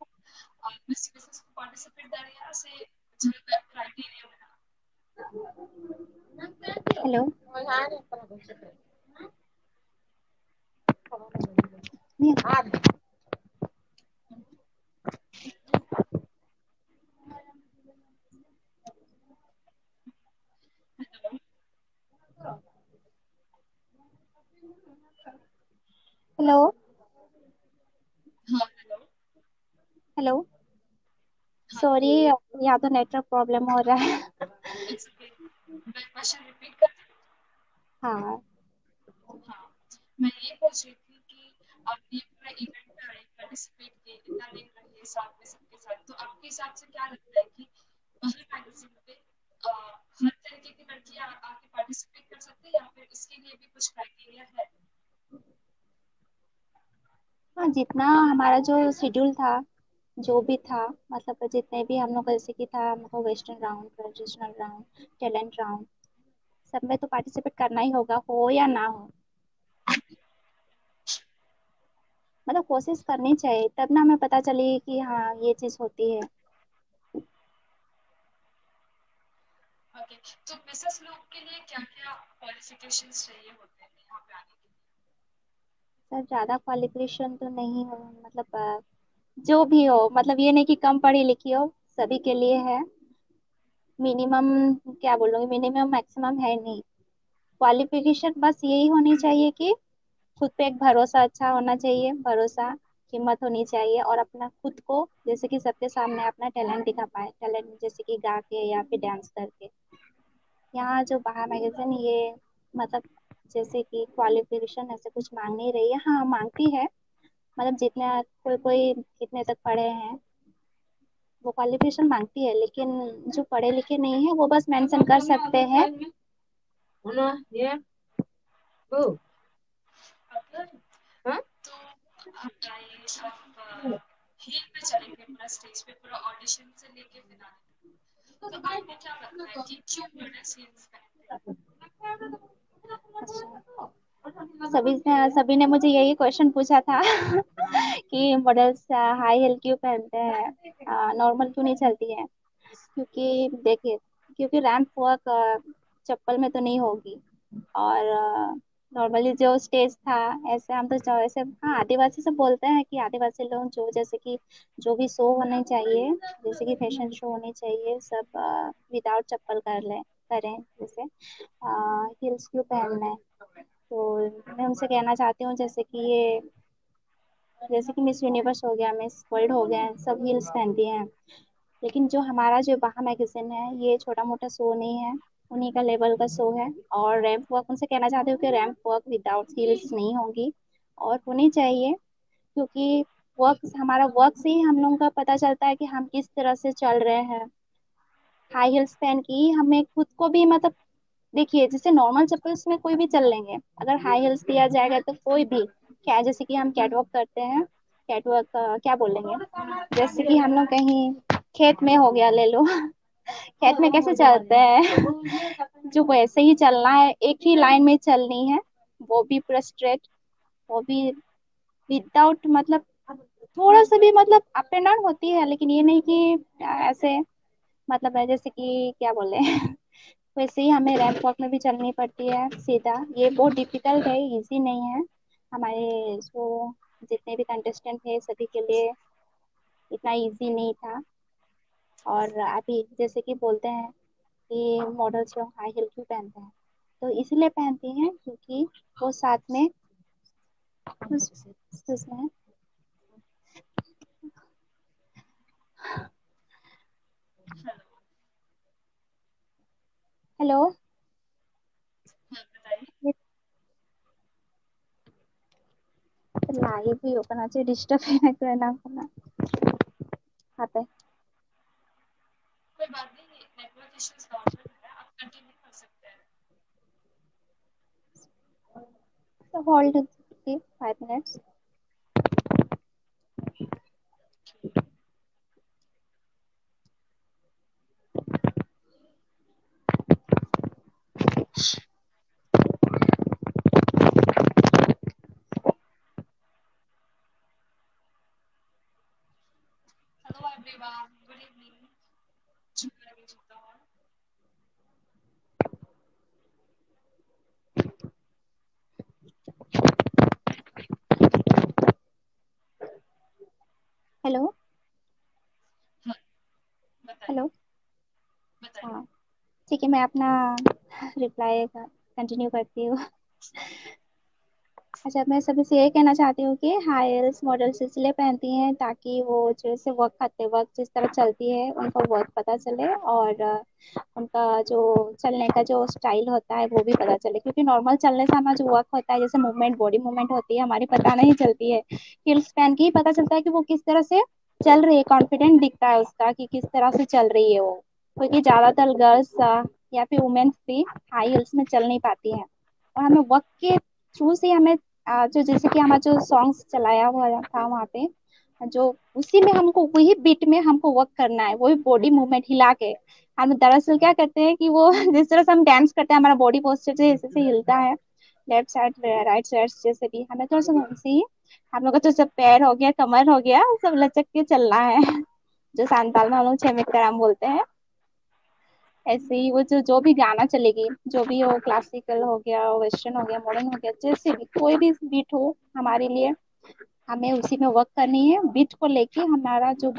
बेसिक बेसिक पार्टिसिपेट दारिया से जो क्राइटेरिया बना हेलो हेलो। हेलो हाँ हेलो। हेलो हाँ सॉरी यहाँ तो नेटवर्क प्रॉब्लम हो रहा है। इट्स ओके, मैं क्वेश्चन रिपीट कर दूँ? हाँ हाँ, मैं ये पूछ रही थी कि आप ये पूरा इवेंट में आए पार्टिसिपेट किए इतना दिन रहे साथ में सबके साथ तो आपके हिसाब से क्या लगता है कि बाहर मैगजीन पे हर तरीके की लड़कियां आके पार्टिसिपेट कर सकते हैं या फिर इसके लिए भी कुछ क्राइटेरिया है? हाँ जितना हमारा जो शेड्यूल था जो भी था मतलब जितने भी हम लोग जैसे कि था हमको western round traditional round talent round सब में तो पार्टिसिपेट करना ही होगा हो या ना हो। मतलब कोशिश करनी चाहिए तब ना हमें पता चले कि हाँ ये चीज़ होती है। ओके, तो मिसेस लोग के लिए क्या क्या क्वालिफिकेशंस चाहिए होते हैं यहाँ पे आने के लिए? सर ज्यादा क्वालिफिकेशन तो नहीं हो, मतलब जो भी हो, मतलब ये नहीं कि कम पढ़ी लिखी हो, सभी के लिए है। मिनिमम क्या बोलूँगी, मिनिमम मैक्सिमम है नहीं। क्वालिफिकेशन बस यही होनी चाहिए कि खुद पे एक भरोसा अच्छा होना चाहिए, भरोसा, हिम्मत होनी चाहिए, और अपना खुद को जैसे कि सबके सामने अपना टैलेंट दिखा पाए, टैलेंट जैसे कि गा के या फिर डांस करके। यहाँ जो बाहर मैगजीन ये मतलब जैसे कि क्वालिफिकेशन ऐसे कुछ मांग नहीं रही है, हाँ मांगती है, मतलब जितना कोई कोई कितने तक पढ़े हैं वो क्वालिफिकेशन मांगती है, लेकिन जो पढ़े लिखे नहीं है वो बस मेंशन कर सकते हैं। तो आप गाइस, आप हिल पे चलेंगे पूरा स्टेज पे, पूरा ऑडिशन से लेके फिनाले तक। तो आपको क्या लगता है कि क्यों मॉडल्स हील्स पहनते हैं? सभी ने मुझे यही क्वेश्चन पूछा था कि मॉडल्स हाई हील क्यों पहनते हैं, नॉर्मल क्यों नहीं चलती है। क्योंकि देखिए, क्योंकि रैंप वॉक चप्पल में तो नहीं होगी, और नॉर्मली जो स्टेज था, ऐसे हम तो ऐसे, हाँ आदिवासी सब बोलते हैं कि आदिवासी लोग जो जैसे कि जो भी शो होने चाहिए, जैसे कि फैशन शो होने चाहिए, सब विदाउट चप्पल कर ले करें, जैसे हील्स क्यों पहनना है। तो मैं उनसे कहना चाहती हूँ जैसे कि ये, जैसे कि मिस यूनिवर्स हो गया, मिस वर्ल्ड हो गया, सब हील्स पहनती हैं, लेकिन जो हमारा जो बाहा मैगजीन है ये छोटा मोटा शो नहीं है, उन्हीं का लेवल का शो है। और रैंप वॉक उनसे कहना चाहती हूँ कि रैंप वॉक विदाउट हील्स नहीं होगी, और होनी चाहिए, क्योंकि वर्क, हमारा वर्क से ही हम लोगों का पता चलता है कि हम किस तरह से चल रहे हैं। हाई हील्स पहन के ही हमें खुद को भी मतलब, देखिए जैसे नॉर्मल चप्पल्स में कोई भी चल लेंगे, अगर हाई हील्स दिया जाएगा तो कोई भी, क्या जैसे कि हम कैटवॉक करते हैं, कैटवॉक क्या बोलेंगे, जैसे कि हम लोग कहीं खेत में हो गया ले लो खेत में कैसे चलते हैं जो वैसे ही चलना है, एक ही लाइन में चलनी है, वो भी पूरा स्ट्रेट, वो भी विदाउट मतलब थोड़ा सा भी मतलब अप एंड डाउन होती है, लेकिन ये नहीं कि ऐसे मतलब है जैसे कि क्या बोले वैसे ही हमें रैंप वॉक में भी चलनी पड़ती है सीधा। ये बहुत डिफिकल्ट है, इजी नहीं है। हमारे जो जितने भी कंटेस्टेंट थे सभी के लिए इतना इजी नहीं था। और अभी जैसे कि बोलते हैं कि मॉडल्स लोग हाई हील क्यों पहनते हैं, तो इसलिए पहनती हैं क्योंकि वो साथ में उसमें, हेलो। हेलो, हाँ बताइए। लाइव भी ओपन আছে डिस्टर्ब है तो ना करना आता है। कोई बात नहीं, नेटवर्क इश्यूज नॉर्मल है, आप कंटिन्यू कर सकते हैं। तो hold 5 minutes. Hello everyone, good evening. Hello. हाँ बताइए। हेलो। बताइए। हाँ ठीक है, मैं अपना रिप्लाई कंटिन्यू करती हूँ। अच्छा, मैं सभी से ये कहना चाहती हूँ कि हाई हील्स मॉडल्स इसलिए पहनती हैं ताकि वो जैसे वर्क करते वक्त जिस तरह चलती है उनका वर्क पता चले, और उनका जो चलने का जो स्टाइल होता है वो भी पता चले, क्योंकि नॉर्मल चलने से हमारा जो वर्क होता है जैसे मूवमेंट, बॉडी मूवमेंट होती है हमारी, पता नहीं चलती है। हील्स पहन के ही पता चलता है कि वो किस तरह से चल रही है, कॉन्फिडेंट दिखता है उसका कि किस तरह से चल रही है वो, क्योंकि ज्यादातर गर्ल्स या फिर वुमेन्स भी हाई हील्स में चल नहीं पाती हैं। और हमें वर्क के थ्रू से हमें जो जैसे कि हमारा जो सॉन्ग्स चलाया हुआ था वहाँ पे, जो उसी में हमको वही बीट में हमको वर्क करना है, वही बॉडी मूवमेंट हिला के। हम दरअसल क्या करते हैं कि वो जिस तरह से हम डांस करते हैं हमारा बॉडी पोस्चर से जैसे से हिलता है, लेफ्ट साइड राइट साइड, जैसे भी हमें थोड़ा सा वैसे ही हम लोग का तो सब पैर हो गया, कमर हो गया, सब लचक के चलना है जो सांताल में हम लोग छेमिक कराम बोलते हैं, ऐसे ही वो जो जो भी गाना चलेगी, जो भी हो, क्लासिकल हो गया, वेस्टर्न हो गया, मॉडर्न हो गया, जैसे भी कोई भी बीट हो हमारे लिए, हमें उसी में वर्क करनी है। बीट को लेके हमारा जो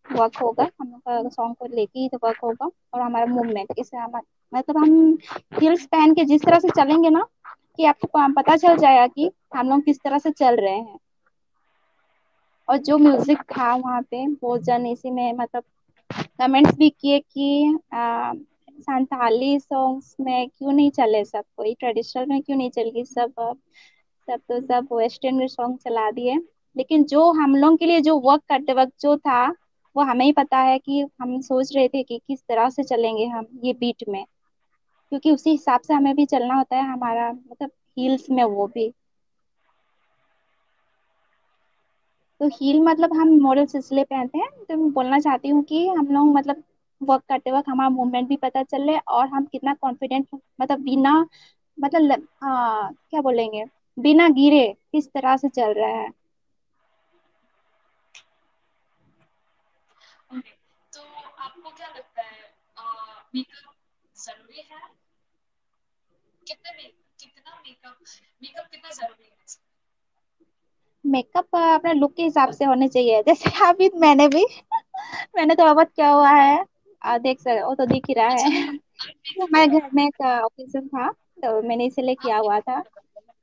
वर्क होगा, हम लोग का सॉन्ग को लेके ही तो वर्क होगा। और हमारा मूवमेंट इसे हम मतलब हम हील्स पहन के जिस तरह से चलेंगे ना, कि आपको पता चल जाएगा कि हम लोग किस तरह से चल रहे हैं। और जो म्यूजिक था वहाँ पे, बहुत जन इसी में मतलब कमेंट्स भी किए कि संथाली सॉन्ग्स में क्यों नहीं चले, सब कोई ट्रेडिशनल में क्यों नहीं चल गई, सब तो सब वेस्टर्न में सॉन्ग चला दिए। लेकिन जो हम लोग के लिए जो वर्क करते वक्त जो था, वो हमें ही पता है कि हम सोच रहे थे कि किस तरह से चलेंगे हम ये बीट में, क्योंकि उसी हिसाब से हमें भी चलना होता है, हमारा मतलब हील्स में वो भी। तो हील मतलब हम मॉडल्स इसलिए पहनते हैं, तो मैं बोलना चाहती हूँ कि हम लोग मतलब वर्क करते वक्त हमारा मूवमेंट भी पता चले, और हम कितना कॉन्फिडेंट मतलब बिना मतलब क्या बोलेंगे, बिना गिरे किस तरह से चल रहा है। ओके, तो आपको क्या लगता है मेकअप जरूरी है? कितना मेकअप कितना जरूरी है? मेकअप अपने लुक के हिसाब से होने चाहिए, जैसे अभी मैंने भी मैंने थोड़ा बहुत क्या हुआ है, देख सक वो तो दिख ही रहा अच्छा, है। आप तो मेकअप हमारे घर करवाते में हैं? एक ओकेजन था, तो मैंने इसीलिए किया आप हुआ मेकअप था। करवाते हैं?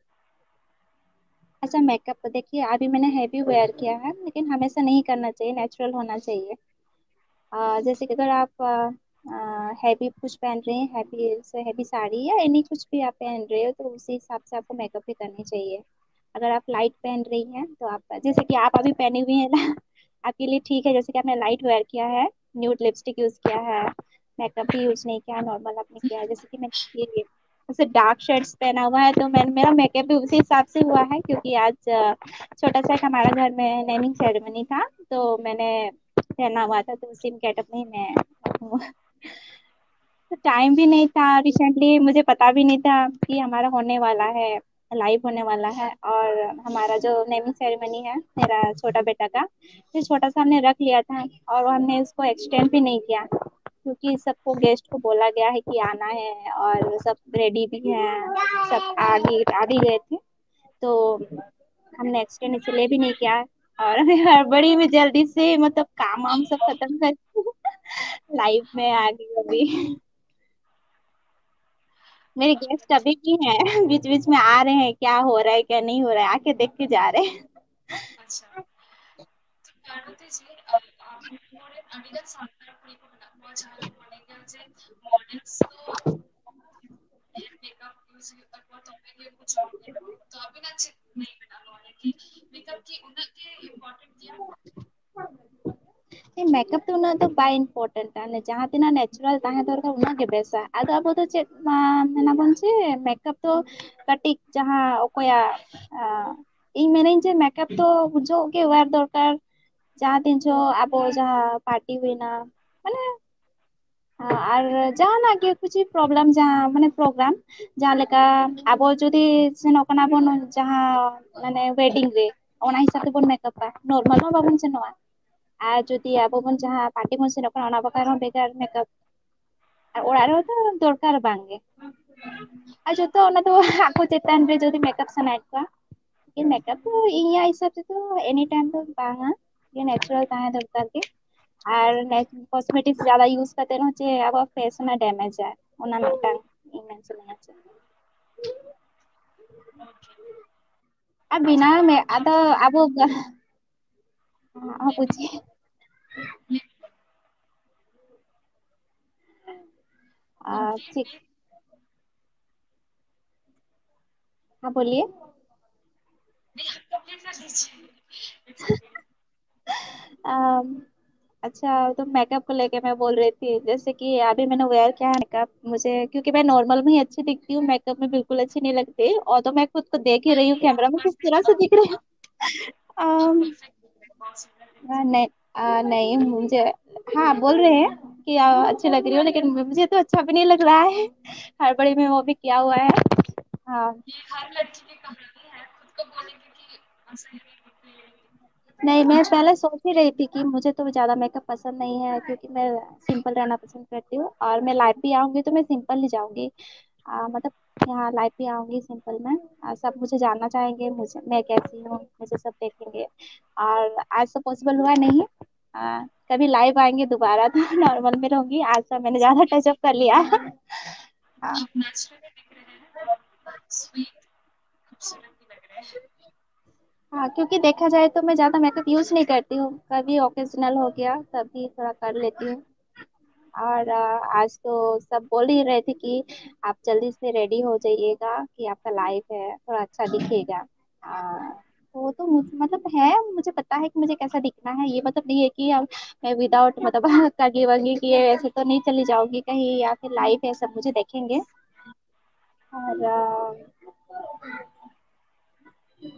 अच्छा, मेकअप तो देखिए अभी मैंने हैवी वेयर किया है, लेकिन हमेशा नहीं करना चाहिए, नेचुरल होना चाहिए। जैसे कि अगर आप हैवी कुछ पहन रहे हैं, हैवी से हैवी साड़ी या एनी कुछ भी आप पहन रहे हो, तो उसी हिसाब से आपको मेकअप भी करनी चाहिए। अगर आप लाइट पहन रही हैं तो आप जैसे कि आप अभी पहनी हुई है ना आपके लिए ठीक है, जैसे कि आपने लाइट वेयर किया है, न्यूड लिपस्टिक यूज किया है, मेकअप भी यूज नहीं किया, नॉर्मल आपने किया है। जैसे कि मैंने ये जैसे डार्क शेड्स पहना हुआ है, तो मेरा मेकअप भी उसी हिसाब से हुआ है, क्योंकि आज छोटा सा एक हमारा घर में नेमिंग सेरेमनी था, तो मैंने पहना हुआ था, तो उसी गेटअप में ही मैं हूँ। तो टाइम भी नहीं था, रिसेंटली मुझे पता भी नहीं था कि हमारा होने वाला है, लाइव होने वाला है। और हमारा जो नेमिंग सेरेमनी है मेरा छोटा बेटा का, ये छोटा सा हमने रख लिया था, और हमने इसको एक्सटेंड भी नहीं किया, क्योंकि सबको गेस्ट को बोला गया है कि आना है, और सब रेडी भी हैं, सब आगे आ भी गए थे। तो हमने एक्सटेंड इसलिए भी नहीं किया, और हमें हड़बड़ी में जल्दी से मतलब काम वाम सब खत्म कर लाइव में आ गई अभी। मेरे ओके, गेस्ट अभी भी हैं बीच बीच में आ रहे हैं, क्या हो रहा है क्या नहीं हो रहा है, आके देख के जा रहे हैं। अच्छा। তো পার্বতী জি, আপনি ধরেন আমি না সান্তার পরিকল্পনা মজার মনে গেল যে मॉडल्स तो मेकअप यूज करवा तो मैं ये कुछ और नहीं रहा तो अभी ना चित नहीं बना हुआ है कि मेकअप की उनके इम्पोर्टेंट किया। मेकअप तो उन्हें तो बाय इम्पोर्टेंट है जहाँ तीना नेचुरल ताहे दरकार उना बेसा आदो अब तो चेक मेना बंचे मेकअप तो कटिक जहाँ ओकोया ᱤᱧ ᱢᱮᱱᱟᱹᱧ ᱡᱮ ᱢᱮᱠᱟᱯ ᱫᱚ ᱵᱩᱡᱷᱟᱹᱣ ᱜᱮ ᱣᱮᱨ ᱫᱚᱨᱠᱟর ᱡᱟᱦᱟᱸ ᱛᱤᱱ ᱡᱚ ᱟᱵᱚ ᱡᱟᱦᱟᱸ ᱯᱟर्ᱴᱤ ᱦᱩᱭᱱᱟ ᱢᱟᱱᱮ ᱟᱨ ᱡᱟᱦᱟᱱᱟᱜ ᱜᱮ कुछ प्रॉब्लम जहाँ माने प्रोग्राम जहाँ लेका ᱟᱵᱚ ᱡᱩᱫᱤ ᱥᱮᱱᱚᱜ ᱠᱟᱱᱟ ᱵᱚᱱ जहाँ माने वेडिंग रे ᱚᱱᱟ ᱦᱤᱥᱟᱹᱵ ᱛᱮᱵᱚᱱ ᱢᱮᱠᱟᱯᱟ नॉर्मल ᱢᱟ ᱵᱟᱵᱚᱱ ᱥᱮᱱᱚᱜᱼᱟ ᱟᱨ ᱡᱩᱫᱤ ᱟᱵᱚ ᱵᱚᱱ ᱡᱟᱦᱟᱸ ᱯᱟर्टी ᱵᱚᱱ ᱥᱮᱱᱚᱜ ᱠᱟᱱᱟ ᱚᱱᱟ ᱵᱟᱠᱷᱨᱟ ᱦᱚᱸ ᱵᱷᱮᱜᱟᱨ ᱢᱮᱠᱟᱯ ᱟᱨ ᱚᱲᱟᱜ ᱨᱮᱦᱚᱸ ᱛᱚ ᱫᱚᱨᱠᱟর ᱵᱟᱝᱜᱮ ᱟᱨ ᱡᱚᱛᱚ ᱚᱱᱟ ᱫᱚ ᱟᱠᱚ ᱪᱮᱛᱟᱱ ᱨᱮ ᱡᱩᱫᱤ ᱢᱮᱠᱟᱯ ᱥᱟᱱᱟᱭᱮᱫ ᱠᱚᱣᱟ लेकिन मेकअप तो ᱤᱧᱟᱹᱜ हिसाब से तो एनी टाइम तो बांगा ये नेचुरल ताहे दरकार के और कॉस्मेटिक्स ज्यादा यूज करते रहो जे अब फेस में डैमेज है ओना मिटांग इमेंस लेना चाहिए ओके। अब बिना में आप अदा अब हाँ लेट पूछिए लेट ठीक कंप्लीट हाँ बोलिए नहीं आप कंप्लीट कर दीजिए इट्स ओके। अम, अच्छा, तो मेकअप को लेके मैं बोल रही थी, जैसे कि अभी मैंने वेयर किया है मेकअप, मुझे क्योंकि मैं नॉर्मल में ही अच्छी दिखती हूँ, मेकअप में बिल्कुल अच्छी नहीं लगती, और तो मैं खुद को देख ही रही हूँ नहीं कैमरा आप में किस तरह परफेक्ट से दिख रही आप हूँ। परफेक्ट बहुत सुंदर दिखती नहीं नहीं मुझे, हाँ बोल रहे हैं कि अच्छी लग रही हो, लेकिन मुझे तो अच्छा भी नहीं लग रहा है, हड़बड़ी में वो भी किया हुआ है। हाँ ये हर लड़की की कहानी है खुद को बोलेंगे कि सही नहीं दिखती है। नहीं, मैं अच्छा। पहले सोच ही रही थी कि मुझे तो ज़्यादा मेकअप पसंद नहीं है, क्योंकि मैं सिंपल रहना पसंद करती हूँ, और मैं लाइफ भी आऊँगी तो मैं सिंपल ही जाऊँगी। मतलब यहाँ लाइफ भी आऊँगी सिंपल में। सब मुझे जानना चाहेंगे, मुझे मैं कैसी हूँ, मुझे सब देखेंगे। और आज तो पॉसिबल हुआ नहीं। कभी लाइव आएंगे दोबारा तो नॉर्मल में रहूंगी, आज तो मैंने ज़्यादा टचअप कर लिया। हाँ। आप नेचुरली दिख रहे हैं और स्वीट खूबसूरत भी लग रहे हैं। हाँ, क्योंकि देखा जाए तो मैं ज़्यादा मेकअप यूज़ नहीं करती हूँ, कभी ओकेजनल हो गया तभी थोड़ा कर लेती हूँ। और आज तो सब बोल ही रहे थे कि आप जल्दी से रेडी हो जाइएगा, कि आपका लाइफ है थोड़ा अच्छा दिखेगा। तो वो तो मतलब है, मुझे पता है कि मुझे कैसा दिखना है, ये मतलब नहीं है कि अब मैं विदाउट मतलब कंघी वंगी किए वैसे तो नहीं चली जाऊंगी कहीं, या फिर लाइफ है सब मुझे देखेंगे। और ओके,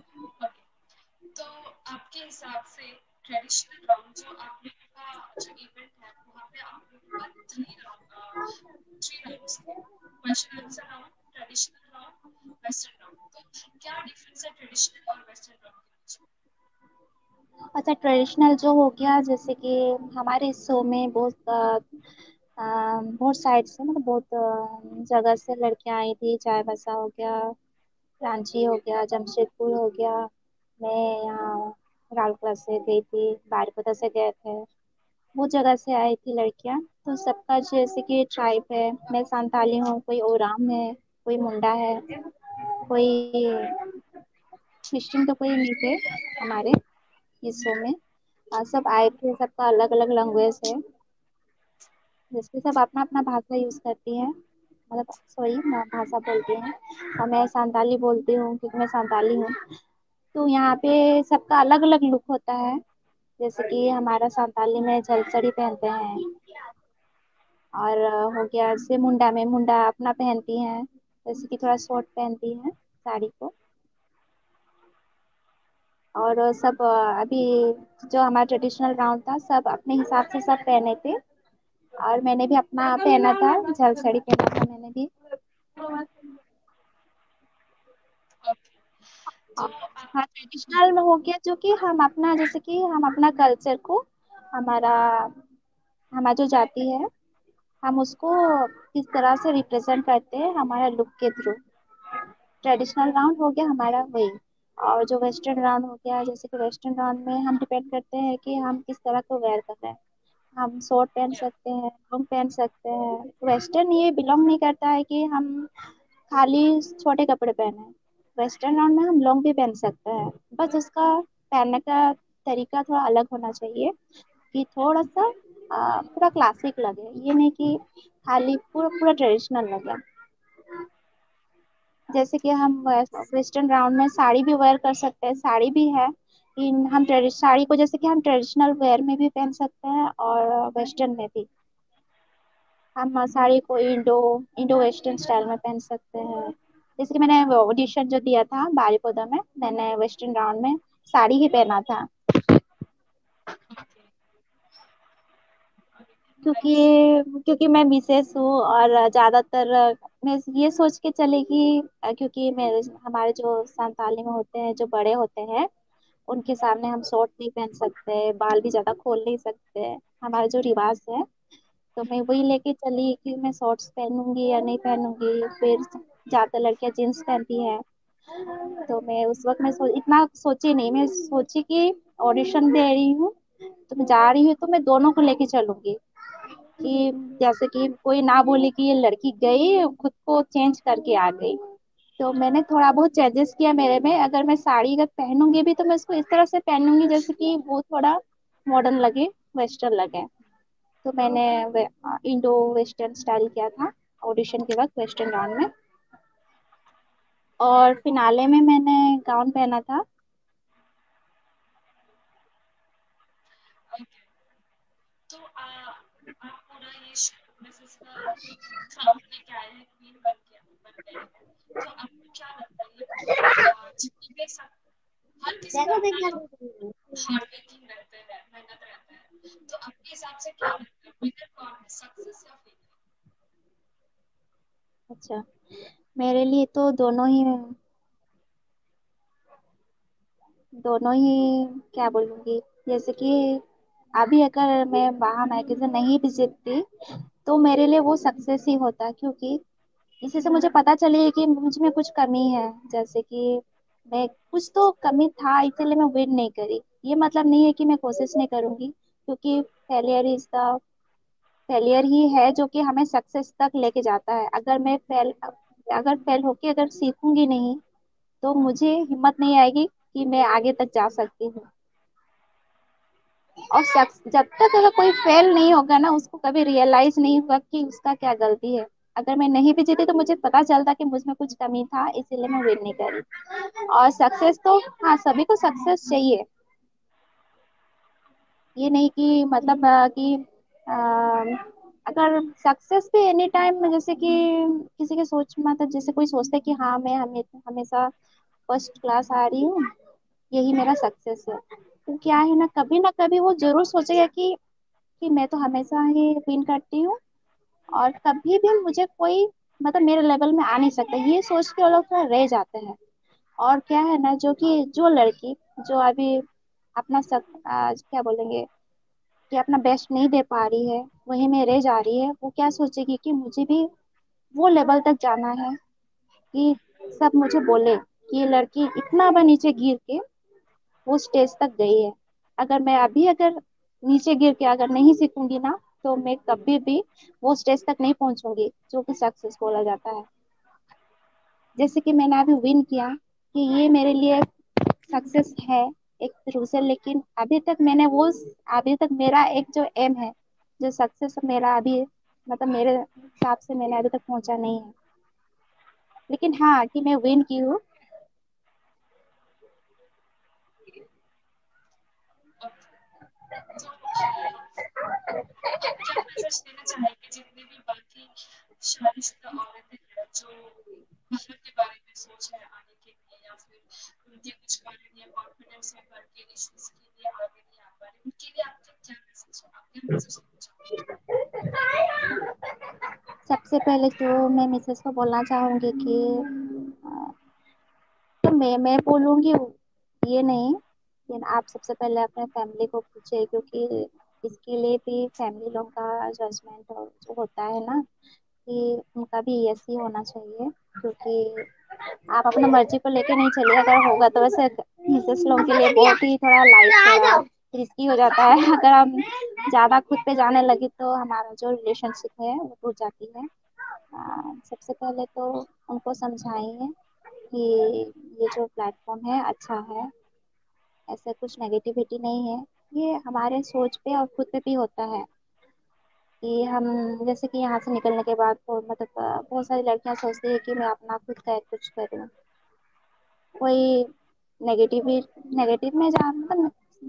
तो आपके हिसाब से ट्रेडिशनल राउंड जो आप लोगों का जो इवेंट है वहाँ पे आप लोगों का थ्री राउंड्स थे, question answer round, traditional round, western round. तो क्या डिफरेंस है ट्रेडिशनल और वेस्टर्न राउंड के बीच अच्छा, ट्रेडिशनल जो हो गया, जैसे कि हमारे शो में बहुत साइड से, मतलब बहुत जगह से लड़कियां आई थी, चाहे बसा हो गया, रांची हो गया, जमशेदपुर हो गया। मैं यहाँ राउरकेला से गई थी, बारिपदा से गए थे, वो जगह से आई थी लड़कियां। तो सबका जैसे कि ट्राइब है, मैं संताली हूँ, कोई ओराम है, कोई मुंडा है, कोई क्रिश्चियन तो कोई नहीं थे हमारे इस शो में। सब आए थे, सबका अलग अलग लैंग्वेज है, जैसे सब अपना अपना भाषा यूज करती हैं, मतलब सॉरी भाषा बोलती हैं। और मैं संताली बोलती हूँ, क्योंकि मैं संताली हूँ। तो यहाँ पे सबका अलग अलग लुक होता है, जैसे कि हमारा संताली में झलसड़ी पहनते हैं, और हो गया जैसे मुंडा में मुंडा अपना पहनती हैं, जैसे कि थोड़ा शॉर्ट पहनती हैं साड़ी को। और सब अभी जो हमारा ट्रेडिशनल राउंड था, सब अपने हिसाब से सब पहने थे, और मैंने भी अपना पहना था, झलसड़ी पहना था मैंने भी। में? ओके, तो हाँ, आप ट्रेडिशनल में हो गया, जो कि हम अपना, जैसे कि हम अपना कल्चर को, हमारा हमारा जो जाति है, हम उसको किस तरह से रिप्रेजेंट करते हैं हमारा लुक के थ्रू। ट्रेडिशनल राउंड हो गया हमारा वही। और जो वेस्टर्न राउंड हो गया, जैसे कि वेस्टर्न राउंड में हम डिपेंड करते हैं कि हम किस तरह को वेयर कर रहे हैं। हम शॉर्ट पहन या सकते हैं, लॉन्ग पहन सकते हैं। वेस्टर्न ये बिलोंग नहीं करता है कि हम खाली छोटे कपड़े पहने। वेस्टर्न राउंड में हम लॉन्ग भी पहन सकते हैं, बस उसका पहनने का तरीका थोड़ा अलग होना चाहिए, कि थोड़ा सा पूरा क्लासिक लगे, ये नहीं कि खाली पूरा पूरा ट्रेडिशनल लगे। जैसे कि हम वेस्टर्न राउंड में साड़ी भी वेयर कर सकते हैं, साड़ी भी है, इन हम ट्रेडिश साड़ी को जैसे कि हम ट्रेडिशनल वेयर में भी पहन सकते हैं, और वेस्टर्न में भी। हम साड़ी को इंडो इंडो वेस्टर्न स्टाइल में पहन सकते हैं। जैसे कि मैंने ऑडिशन जो दिया था बारिपदा में, मैंने वेस्टर्न राउंड में साड़ी ही पहना था। ओके, क्योंकि नाइस। क्योंकि मैं मिसेस हूँ, और ज्यादातर मैं ये सोच के चलेगी, क्योंकि मैं हमारे जो संताली में होते हैं, जो बड़े होते हैं, उनके सामने हम शॉर्ट नहीं पहन सकते, बाल भी ज्यादा खोल नहीं सकते, हमारा जो रिवाज है। तो मैं वही लेके चली कि मैं शॉर्ट्स पहनूंगी या नहीं पहनूंगी। फिर ज्यादा लड़कियां जींस पहनती है, तो मैं उस वक्त इतना सोची नहीं, मैं सोची कि ऑडिशन दे रही हूँ, तो मैं जा रही हूँ तो मैं दोनों को लेके चलूंगी, कि जैसे कि कोई ना बोले कि ये लड़की गई खुद को चेंज करके आ गई। तो मैंने थोड़ा बहुत चेंजेस किया मेरे में, अगर मैं साड़ी अगर पहनूंगी भी तो मैं इसको इस तरह से पहनूंगी जैसे कि वो थोड़ा मॉडर्न लगे, वेस्टर्न लगे। तो मैंने इंडो वेस्टर्न स्टाइल किया था ऑडिशन के वक्त वेस्टर्न राउंड में। और फिनाले में मैंने गाउन पहना था। ओके, तो आप पूरा ये मिसेस का क्राउन लेके आए हैं, क्वीन बन गए हैं। तो आपको क्या लगता है ये जितने भी सब, हर किसी का अपना एक हार्ड वर्किंग रहते हैं, मेहनत रहता है। तो आपके हिसाब से क्या लगता है विनर कौन है, सक्सेस या फेलियर? अच्छा, मेरे लिए तो दोनों ही दोनों ही क्या बोलूँगी, जैसे कि अभी अगर मैं वहाँ मैगजीन नहीं भी जीतती तो मेरे लिए वो सक्सेस ही होता, क्योंकि इसी से मुझे पता चली कि मुझ में कुछ कमी है। जैसे कि मैं कुछ तो कमी था इसलिए मैं विन नहीं करी, ये मतलब नहीं है कि मैं कोशिश नहीं करूंगी, क्योंकि फेलियर ही है जो कि हमें सक्सेस तक लेके जाता है। अगर फेल होके अगर सीखूंगी नहीं तो मुझे हिम्मत नहीं आएगी कि मैं आगे तक जा सकती हूँ। और जब तक अगर कोई फेल नहीं होगा ना, उसको कभी रियलाइज नहीं होगा कि उसका क्या गलती है। अगर मैं नहीं भी जीती तो मुझे पता चलता कि मुझ में कुछ कमी था, इसीलिए मैं विन नहीं करी। और सक्सेस तो हाँ, सभी को सक्सेस चाहिए। ये नहीं कि मतलब कि अ, अगर सक्सेस भी एनी टाइम, जैसे कि किसी के सोच मतलब जैसे कोई सोचता है कि हाँ मैं हमेशा फर्स्ट क्लास आ रही हूँ, यही मेरा सक्सेस है, तो क्या है ना कभी वो जरूर सोचेगा कि मैं तो हमेशा ही विन करती हूँ, और कभी भी मुझे कोई मतलब मेरे लेवल में आ नहीं सकता, ये सोच के वो लोग थोड़ा रह जाते हैं। और क्या है ना, जो लड़की जो अभी अपना क्या बोलेंगे कि अपना बेस्ट नहीं दे पा रही है, वहीं में रह जा रही है, वो क्या सोचेगी कि मुझे भी वो लेवल तक जाना है, कि सब मुझे बोले कि ये लड़की इतना बार नीचे गिर के वो स्टेज तक गई है। अगर मैं अभी अगर नीचे गिर के अगर नहीं सीखूंगी ना, तो मैं कभी भी वो स्टेज तक नहीं पहुंचूंगी जो कि सक्सेस बोला जाता है। जैसे कि मैंने अभी विन किया, कि ये मेरे लिए सक्सेस है एक तरह से, लेकिन अभी तक मेरा एक जो एम है, जो सक्सेस मेरा अभी मतलब मेरे हिसाब से मैंने अभी तक पहुंचा नहीं है। लेकिन हाँ, कि मैं विन की हूँ। तो आप क्या मैसेज देना चाहेंगे जितने भी बाकी शादीशुदा औरतें हैं जो बाहर के बारे में सोच रहे हैं आने के लिए, या फिर उनके कुछ कारण या कॉन्फिडेंस में भर के इश्यूज के लिए आगे नहीं आ पा रहे, उनके लिए आपका क्या मैसेज है, आप क्या मैसेज देना चाहोगे? सबसे पहले तो मैं मिसेस को बोलना चाहूंगी कि तो मैं बोलूंगी ये नहीं, लेकिन आप सबसे पहले अपने फैमिली को पूछे, क्योंकि इसके लिए भी फैमिली लोग का जजमेंट जो होता है ना, कि उनका भी यस ही होना चाहिए। क्योंकि आप अपना मर्जी को लेके नहीं चलिए, अगर होगा तो वैसे मिसेस लोगों के लिए बहुत ही थोड़ा लाइफ थोड़ा रिस्की हो जाता है। अगर हम ज्यादा खुद पे जाने लगे तो हमारा जो रिलेशनशिप है वो टूट जाती है। सबसे पहले तो उनको समझाइए कि ये जो प्लेटफॉर्म है अच्छा है, ऐसे कुछ नेगेटिविटी नहीं है। ये हमारे सोच पे और खुद पे भी होता है, कि हम जैसे कि यहाँ से निकलने के बाद तो मतलब बहुत सारी लड़कियां सोचती है कि मैं अपना खुद का कुछ करूँ। कोई नेगेटिव नेगेटिव में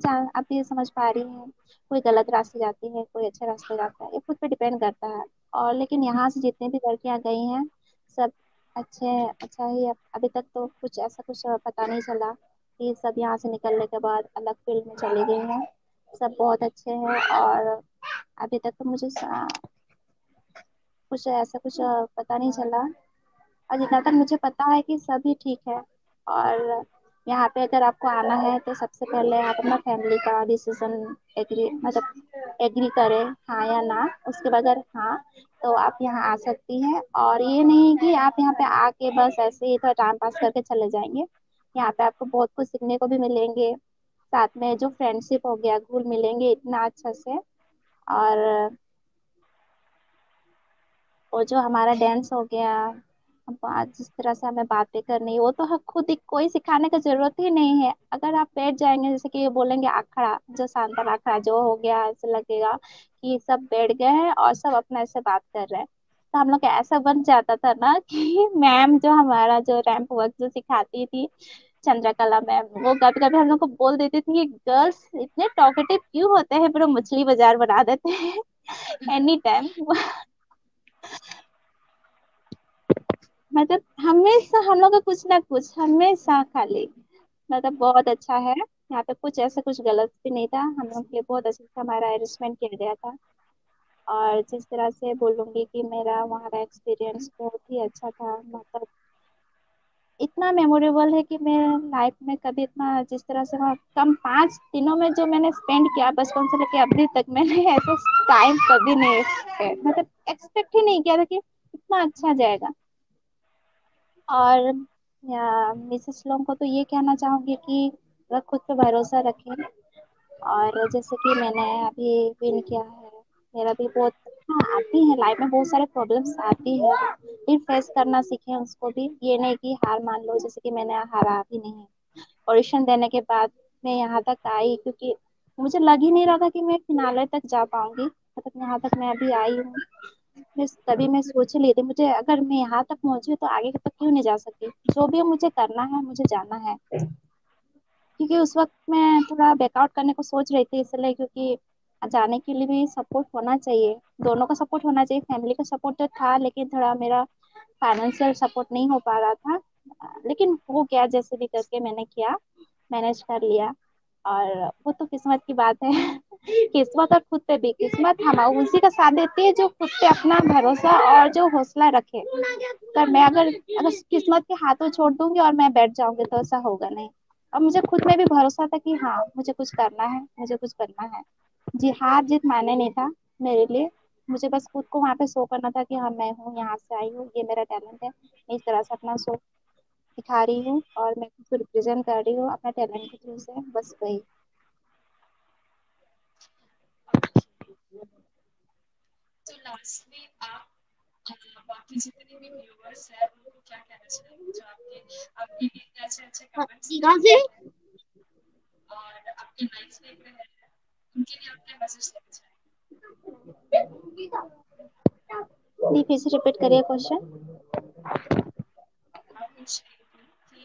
आप ये समझ पा रही हैं, कोई गलत रास्ते जाती है, कोई अच्छे रास्ते जाता है, ये खुद पे डिपेंड करता है। और लेकिन यहाँ से जितने भी लड़कियां गई हैं, सब अच्छा ही अभी तक तो कुछ ऐसा कुछ पता नहीं चला कि सब यहाँ से निकलने के बाद अलग फील्ड में चली गई हैं। सब बहुत अच्छे हैं, और अभी तक तो मुझे कुछ ऐसा कुछ पता नहीं चला। और जितना तक मुझे पता है कि सभी ठीक है। और यहाँ पे अगर आपको आना है तो सबसे पहले आप अपना फैमिली का डिसीजन एग्री करें, हाँ या ना। उसके बगैर हाँ, तो आप यहाँ आ सकती हैं। और ये नहीं कि आप यहाँ पे आके बस ऐसे ही थोड़ा टाइम पास करके चले जाएंगे। यहाँ पे आपको बहुत कुछ सीखने को भी मिलेंगे, साथ में जो फ्रेंडशिप हो गया, घुल मिलेंगे इतना अच्छा से। और वो जो हमारा डांस हो गया, अब आज जिस तरह से हमें बातें करनी, वो तो हम खुद ही, कोई सिखाने का जरूरत ही नहीं है। अगर आप बैठ जाएंगे, जैसे कि ये बोलेंगे अखड़ा, जो शांतल अखड़ा जो हो गया, ऐसे लगेगा कि सब बैठ गए हैं और सब अपने से बात कर रहे हैं। तो हम लोग का ऐसा बन जाता था ना कि मैम जो हमारा जो रैंप वर्क जो सिखाती थी, चंद्रकला मैम, वो कभी कभी हम लोग को बोल देती थी कि गर्ल्स इतने टॉकेटिव क्यों होते हैं, पूरा मछली बाजार बना देते हैं एनी टाइम। मतलब हमेशा हम लोग का कुछ ना कुछ, हमेशा खाली मतलब बहुत अच्छा है। यहाँ पे कुछ ऐसा कुछ गलत भी नहीं था, हम लोग के लिए बहुत अच्छे से हमारा अरेंजमेंट किया गया था। और जिस तरह से बोलूंगी कि मेरा वहाँ का एक्सपीरियंस बहुत ही अच्छा था, मतलब इतना मेमोरेबल है कि मैं लाइफ में कभी इतना जिस तरह से वहाँ कम 5 दिनों में जो मैंने स्पेंड किया बचपन से लेके अभी तक, मैंने ऐसा टाइम कभी नहीं मतलब एक्सपेक्ट ही नहीं किया था कि इतना अच्छा जाएगा। और या मिसेस लोगों को तो ये कहना चाहूंगी कि वह खुद पे भरोसा रखें। और जैसे कि मैंने अभी विन किया है, मेरा भी बहुत, हाँ आती है लाइफ में बहुत सारे प्रॉब्लम्स आती है, फिर फेस करना सीखें उसको भी, ये नहीं कि हार मान लो, जैसे कि मैंने हारा भी नहीं। ऑडिशन देने के बाद मैं यहाँ तक आई, क्योंकि मुझे लग ही नहीं रहा था कि मैं फिनाले तक जा पाऊंगी, मतलब यहाँ तक मैं अभी आई हूँ। तभी मैं सोच ली थी, मुझे अगर मैं यहाँ तक पहुंची तो आगे तक क्यों नहीं जा सकती, जो भी मुझे करना है मुझे जाना है। क्योंकि उस वक्त मैं थोड़ा बैकआउट करने को सोच रही थी, इसलिए क्योंकि जाने के लिए भी सपोर्ट होना चाहिए, दोनों का सपोर्ट होना चाहिए, फैमिली का सपोर्ट तो था लेकिन थोड़ा मेरा फाइनेंशियल सपोर्ट नहीं हो पा रहा था। लेकिन हो गया, जैसे भी करके मैंने किया, मैनेज कर लिया। और वो तो किस्मत की बात है किस्मत और खुद पे भी किस्मत हम उसी का साथ देती है जो खुद पे अपना भरोसा और जो हौसला रखे। पर मैं अगर अगर किस्मत के हाथों छोड़ दूंगी और मैं बैठ जाऊंगी तो ऐसा होगा नहीं। और मुझे खुद में भी भरोसा था कि हाँ मुझे कुछ करना है, मुझे कुछ करना है। जी हार जीत मायने नहीं था मेरे लिए, मुझे बस खुद को वहां पे शो करना था कि हाँ मैं हूँ, यहाँ से आई हूँ, ये मेरा टैलेंट है, मैं इस तरह से अपना शो दिखा रही हूँ और मैं खुद को रिप्रेजेंट कर रही हूँ अपने टैलेंट के थ्रू से, बस वही। तो लास्टली आप बाकी जितने भी व्यूअर्स हैं उनको क्या कहना चाहेंगे जो आपके आपके लिए इतने अच्छे अच्छे कमेंट्स कहाँ देते से? हैं और आपके लाइफ देख रहे हैं, उनके लिए आप क्या मैसेज देना चाहेंगे? जी फिर से रिपीट करिए क्वेश्चन। मैं पूछ रही थी कि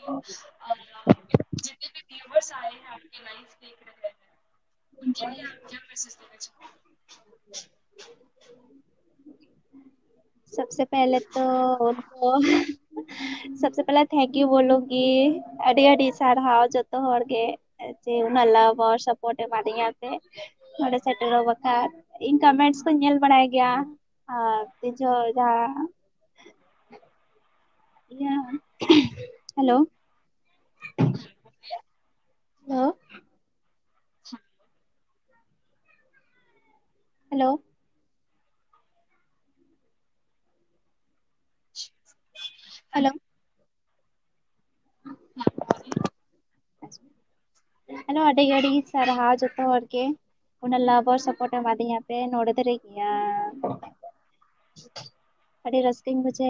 जितने भी व्यूअर्स आए हैं आपकी लाइफ देख रहे हैं, उनके लिए आप क्या मैसेज देना चाहोगे? सबसे पहले तो उनको सबसे पहले थैंक यू बोलूंगी, ಅಡಿ ಅಡಿ ಸರ್ ಹಾವ್ ಜೊತೆ ಹೊರಗೆ una love और support ಎಮಾಡಿಯಾತೆ नोड़े सेटल बकार इन कमेंट्स को nyel बनाया गया जो जहाँ या हेलो बोलिए। हेलो हाँ, हेलो हेलो हेलो। हाँ, बोलिए। हेलो अडी अडी सर हाव ಜೊತೆ ಹೊರಗೆ una love और support ಎಮಾಡಿಯಾತೆ ನೋಡಿದ್ರೆ अड़ी रस्किंग मुझे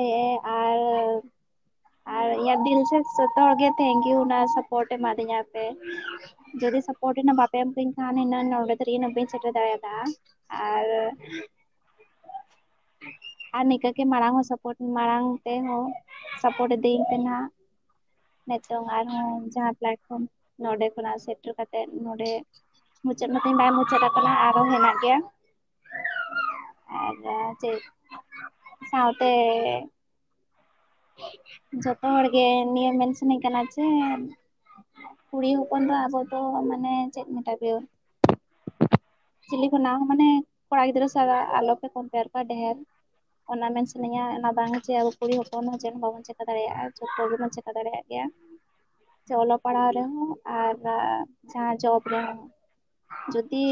আর ইয়ার দিল সে সতো গে থ্যাংক ইউ না সাপোর্ট এমাদি यहाँ पे যদি সাপোর্ট না বাপে am ping khan na node tri na bin sete daya R R nika ke marang ho support marang te ho support ding te na netong ar ho jahan platform node khona setter kate node muchat matin bai muchat akana aro hena gya আর যে সাউতে যত হড় গে নিয়ে mention কনা যে कुड़ी हपन दो अब तो माने चेक मेटा पे चिली को ना माने कोड़ा गिद्रा सा आलो पे कंपेयर का ढेर ओना मेंशनिया ना बांग चे अब कुड़ी हपन हो जेन बाबन चेक दाड़ेया जो तो भी चेक दाड़ेया गया चे ओलो पढ़ा रहे हो और जहाँ जॉब रहे हो যদি